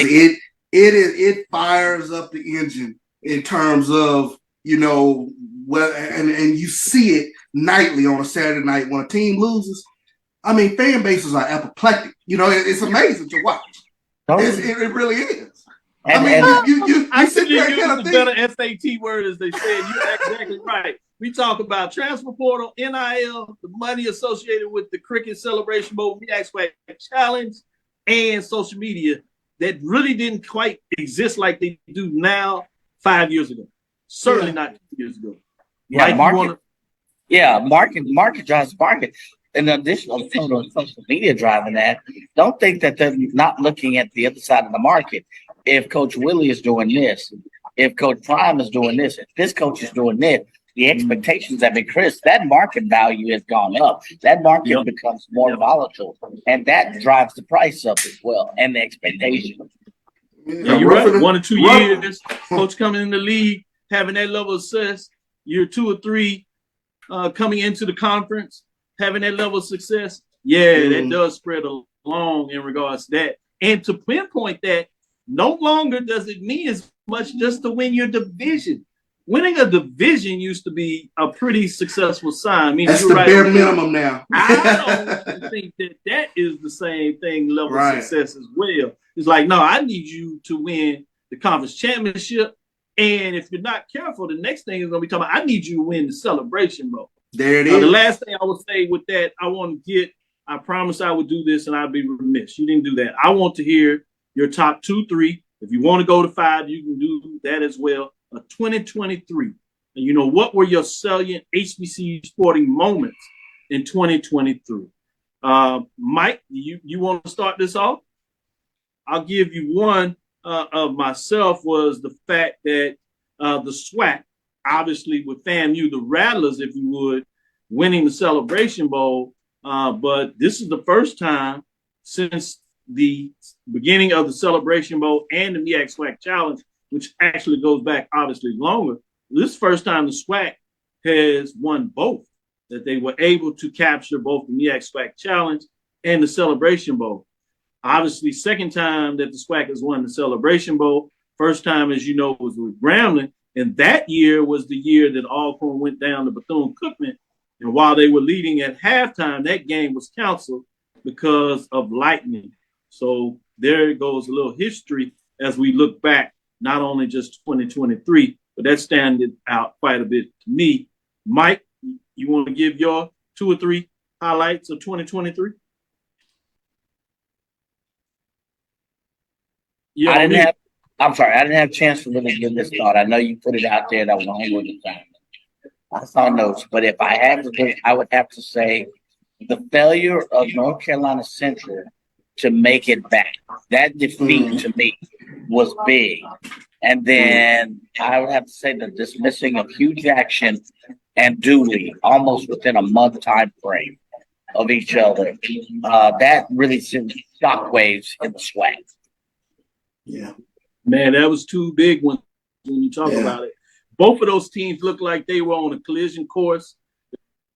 it fires up the engine in terms of and you see it nightly on a Saturday night when a team loses. I mean, fan bases are apoplectic. It's amazing to watch. It really is. I sit there and kind of think. Better SAT word, as they said. You're exactly right. We talk about transfer portal, NIL, the money associated with the Cricket Celebration Bowl, MEAC Challenge, and social media that really didn't quite exist like they do now 5 years ago. Certainly not 2 years ago. Yeah, market drives market. in addition to some of the social media driving that, don't think that they're not looking at the other side of the market. If Coach Willie is doing this, if Coach Prime is doing this, if this coach is doing this, the expectations have increased. That market value has gone up. That market becomes more volatile, and that drives the price up as well, and the expectation. Yeah, you're right. 1 or 2 years, coach coming in the league, having that level of success. Year 2 or 3, coming into the conference, having that level of success. Yeah, that does spread along in regards to that. And to pinpoint that, no longer does it mean as much just to win your division. Winning a division used to be a pretty successful sign. I mean, that's the bare minimum now. I don't think that is the same thing, level of success as well. It's like, no, I need you to win the conference championship. And if you're not careful, the next thing is going to be talking about, I need you to win the Celebration Bowl. There it is. The last thing I would say with that, I promised I would do this and I'd be remiss. You didn't do that. I want to hear your top 2, 3. If you want to go to 5, you can do that as well. 2023. And you know, what were your salient HBCU sporting moments in 2023? Mike, you want to start this off? I'll give you one of myself was the fact that the SWAC, obviously with FAMU, the Rattlers, if you would, winning the Celebration Bowl. But this is the first time since the beginning of the Celebration Bowl and the MEAC SWAC Challenge, which actually goes back obviously longer. This is the first time the SWAC has won both, that they were able to capture both the MEAC SWAC Challenge and the Celebration Bowl. Obviously, second time that the SWAC has won the Celebration Bowl. First time, as you know, was with Grambling. And that year was the year that Alcorn went down to Bethune-Cookman. And while they were leading at halftime, that game was canceled because of lightning. So there goes a little history as we look back, not only just 2023, but that standed out quite a bit to me. Mike, you want to give your 2 or 3 highlights of 2023? I didn't have a chance to really give this thought. I know you put it out there that was only with the time. I saw notes, but if I had to pick, I would have to say the failure of North Carolina Central to make it back. That defeat to me was big. And then I would have to say the dismissing of Hugh Jackson and Dooley almost within a month time frame of each other. That really sent shockwaves in the SWAC. Yeah. Man, that was 2 big ones when you talk about it. Both of those teams looked like they were on a collision course.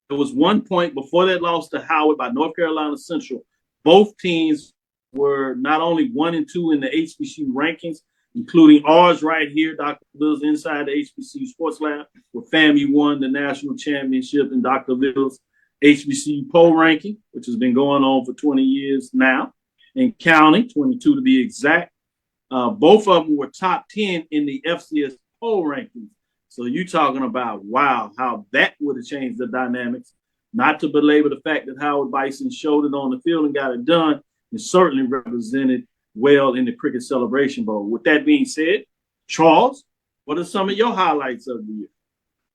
There was one point before that loss to Howard by North Carolina Central. Both teams were not only 1 and 2 in the HBCU rankings, including ours right here, Dr. Bill's inside the HBCU Sports Lab, where FAMU won the national championship in Dr. Bill's HBCU poll ranking, which has been going on for 20 years now, in county, 22 to be exact. Both of them were top 10 in the FCS poll rankings. So you're talking about, wow, how that would have changed the dynamics. Not to belabor the fact that Howard Bison showed it on the field and got it done, and certainly represented well in the Cricket Celebration Bowl. With that being said, Charles, what are some of your highlights of the year?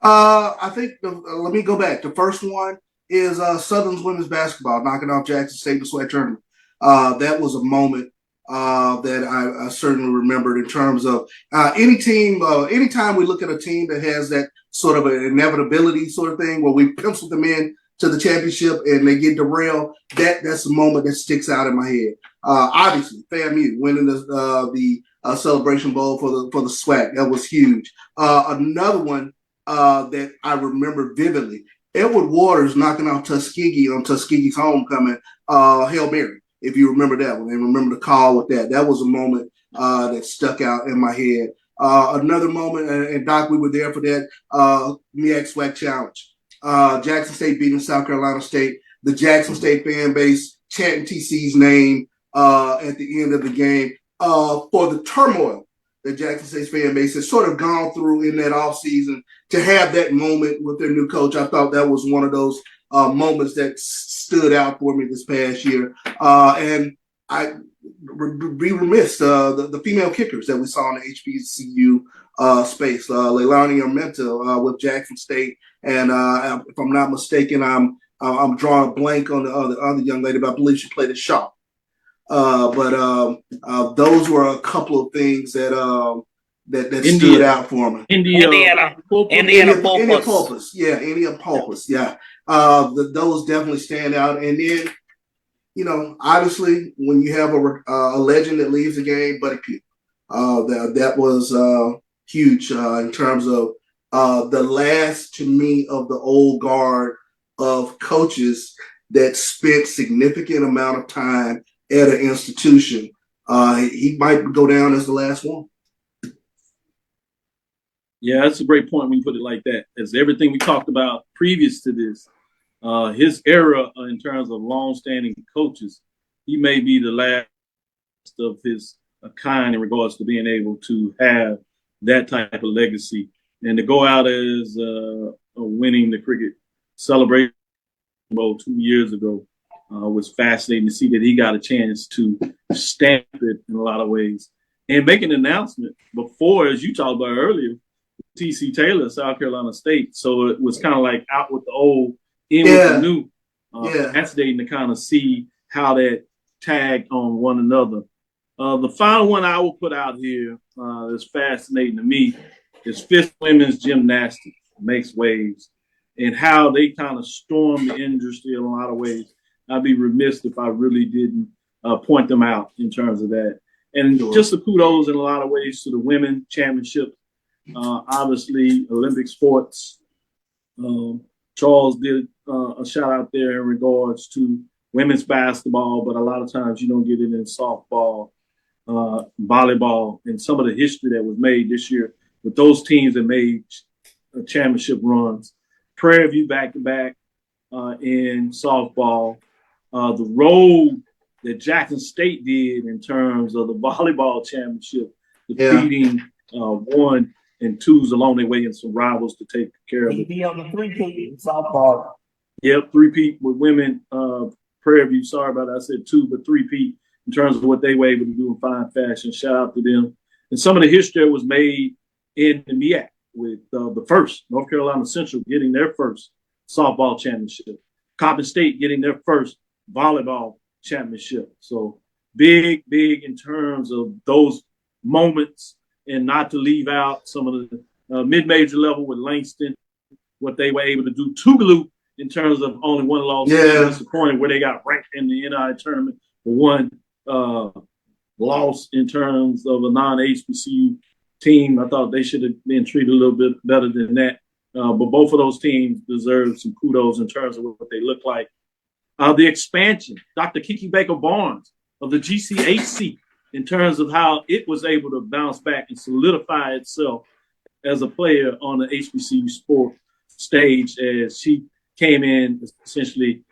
I think, let me go back. The first one is Southern's women's basketball knocking off Jackson State in the SWAC tournament. That was a moment that I certainly remembered in terms of anytime we look at a team that has that sort of an inevitability sort of thing where we pencil them in to the championship and they get derailed, that's a moment that sticks out in my head. Obviously, FAMU winning the Celebration Bowl for the SWAC, that was huge. Another one that I remember vividly, Edward Waters knocking out Tuskegee on Tuskegee's homecoming, Hail Mary. If you remember that one, and remember the call with that. That was a moment that stuck out in my head. Another moment, and Doc, we were there for that, MEAC SWAC Challenge. Jackson State beating South Carolina State. The Jackson State fan base chanting TC's name at the end of the game for the turmoil that Jackson State's fan base has sort of gone through in that offseason. To have that moment with their new coach, I thought that was one of those moments that stood out for me this past year. And I be remiss, the female kickers that we saw in the HBCU space, Leilani Armenta with Jackson State. And if I'm not mistaken, I'm drawing a blank on the other young lady, but I believe she played at Shaw. But those were a couple of things that stood out for me. Indiana Pulpus. Yeah, Indiana Pulpus. Yeah, those definitely stand out. And then, you know, obviously, when you have a legend that leaves the game, Buddy Pough, that was huge in terms of the last, to me, of the old guard of coaches that spent significant amount of time at an institution. He might go down as the last one. Yeah, that's a great point when you put it like that. As everything we talked about previous to this, his era in terms of long-standing coaches, he may be the last of his kind in regards to being able to have that type of legacy. And to go out as winning the cricket celebration bowl 2 years ago was fascinating to see that he got a chance to stamp it in a lot of ways and make an announcement before, as you talked about earlier, T.C. Taylor, South Carolina State. So it was kind of like out with the old, in with the new. Fascinating to kind of see how that tagged on one another. The final one I will put out here that's fascinating to me is Fifth Women's Gymnastics makes waves, and how they kind of stormed the industry in a lot of ways. I'd be remiss if I really didn't point them out in terms of that. And just the kudos in a lot of ways to the women championship. Obviously, Olympic sports. Charles did a shout out there in regards to women's basketball, but a lot of times you don't get it in softball, volleyball, and some of the history that was made this year with those teams that made championship runs. Prairie View back-to-back in softball. The road that Jackson State did in terms of the volleyball championship, defeating 1 and 2s along their way and some rivals to take care of it. Be on the 3-peat in softball. Yep, 3-peat with women. Prairie View, sorry about that. I said 2, but 3-peat in terms of what they were able to do in fine fashion. Shout out to them. And some of the history that was made in the MEAC with the first, North Carolina Central getting their first softball championship. Coppin State getting their first volleyball championship. So big in terms of those moments, and not to leave out some of the mid-major level with Langston, what they were able to do. Tougaloo in terms of only one loss. Disappointing where they got ranked in the NI tournament for one loss in terms of a non-HBCU team. I thought they should have been treated a little bit better than that. But both of those teams deserve some kudos in terms of what they look like. The expansion, Dr. Kiki Baker Barnes of the GCHC, in terms of how it was able to bounce back and solidify itself as a player on the HBCU sport stage, as she came in essentially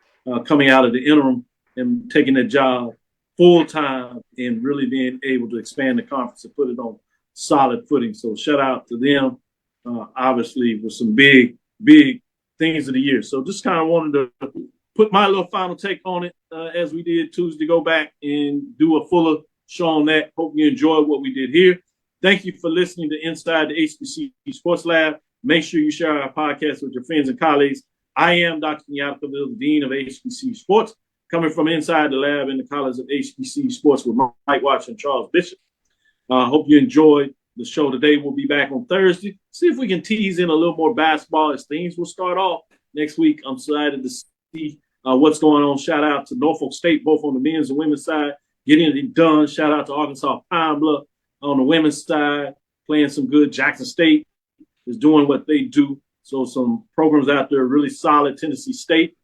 coming out of the interim and taking that job full time and really being able to expand the conference and put it on solid footing. So shout out to them, obviously, with some big things of the year. So just kind of wanted to put my little final take on it as we did Tuesday, go back and do a fuller show on that. Hope you enjoyed what we did here. Thank you for listening to Inside the HBCU Sports Lab. Make sure you share our podcast with your friends and colleagues. I am Dr. Kenyatta Cavil, the Dean of HBCU Sports, coming from inside the lab in the College of HBCU Sports with Mike Watch and Charles Bishop. Hope you enjoyed the show today. We'll be back on Thursday. See if we can tease in a little more basketball as things will start off next week. I'm excited to see what's going on. Shout out to Norfolk State, both on the men's and women's side, getting it done. Shout out to Arkansas Pine Bluff on the women's side, playing some good. Jackson State is doing what they do. So some programs out there really solid. Tennessee State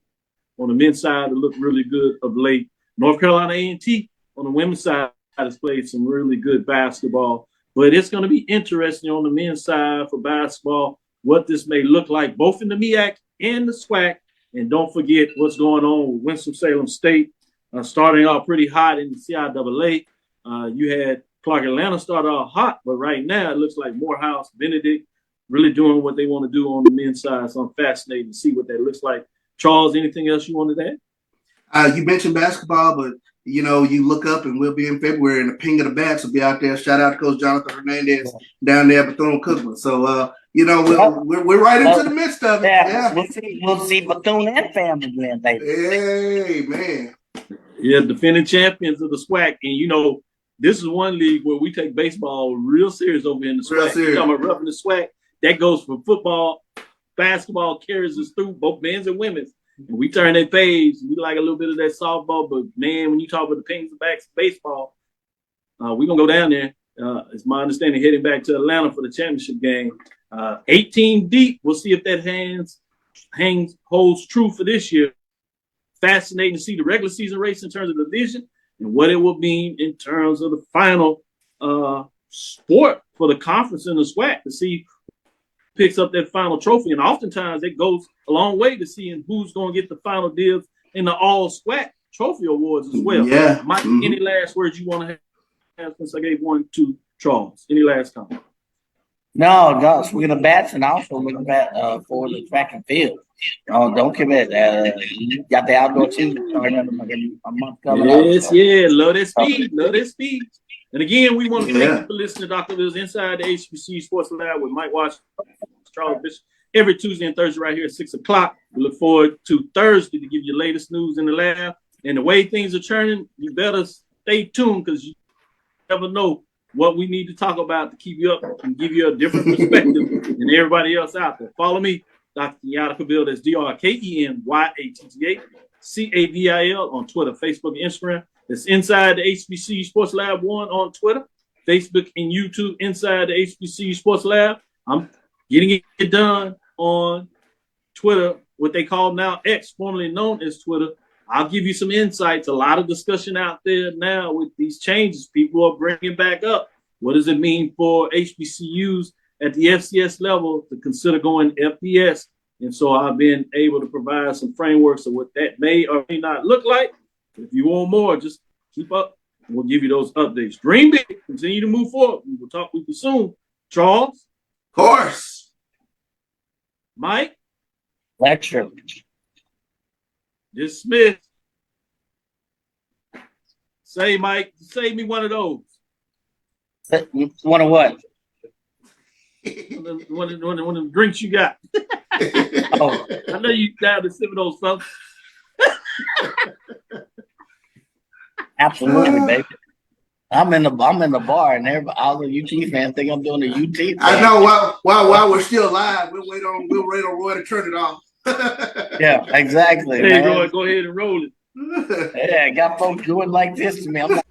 on the men's side that look really good of late. North Carolina A&T on the women's side has played some really good basketball. But it's going to be interesting on the men's side for basketball, what this may look like, both in the MEAC and the SWAC. And don't forget what's going on with Winston-Salem State, starting off pretty hot in the CIAA. You had Clark Atlanta start off hot, but right now it looks like Morehouse, Benedict, really doing what they want to do on the men's side. So I'm fascinated to see what that looks like. Charles, anything else you wanted to add? You mentioned basketball, but, you know, you look up and we'll be in February and the ping of the bats will be out there. Shout out to Coach Jonathan Hernandez down there at Bethune-Cookman. So, You know, we're right into the midst of it. Yeah. We'll see Bethune and family again, baby. Hey, man. Yeah, defending champions of the SWAC. And, you know, this is one league where we take baseball real serious over in the SWAC. You're talking about roughing the SWAC. That goes for football, basketball carries us through, both men's and women's. And we turn that page. We like a little bit of that softball. But, man, when you talk about the pains and backs of baseball, we're going to go down there. It's my understanding heading back to Atlanta for the championship game. 18 deep. We'll see if that holds true for this year. Fascinating to see the regular season race in terms of the division and what it will mean in terms of the final sport for the conference in the SWAC to see who picks up that final trophy. And oftentimes it goes a long way to seeing who's going to get the final dibs in the all SWAC trophy awards as well. Yeah. Mike, any last words you want to have since I gave one to Charles? Any last comment? No, we're gonna bat and also we're gonna bat for the track and field. Don't commit. Got the outdoor season starting a month coming up. Yes, yeah, love that speed. And again, we want to thank you for listening to Dr. Lil's Inside the HBCU Sports Lab with Mike Watson, Charles Bishop, every Tuesday and Thursday right here at 6 o'clock. We look forward to Thursday to give you the latest news in the lab. And the way things are turning, you better stay tuned because you never know what we need to talk about to keep you up and give you a different perspective than everybody else out there. Follow me, Dr. Kenyatta Cavil. That's DrKenyattaCavil on Twitter, Facebook, and Instagram. That's Inside the HBCU Sports Lab 1 on Twitter, Facebook, and YouTube. Inside the HBCU Sports Lab. I'm getting it done on Twitter, what they call now X, formerly known as Twitter. I'll give you some insights. A lot of discussion out there now with these changes. People are bringing back up. What does it mean for HBCUs at the FCS level to consider going FBS? And so I've been able to provide some frameworks of what that may or may not look like. If you want more, just keep up and we'll give you those updates. Dream big. Continue to move forward. We will talk with you soon. Charles? Of course. Mike? Lecture. Dismissed. Say, Mike, save me one of those. One of what? One of the drinks you got. Oh. I know you down to sip of those, folks. Absolutely, baby. I'm in the bar, and everybody, all the UT fans think I'm doing the UT thing. I know. While we're still live, we'll wait on Roy to turn it off. Yeah, exactly. Hey, man. Roy, go ahead and roll it. Yeah, got folks doing like this to me. I'm like,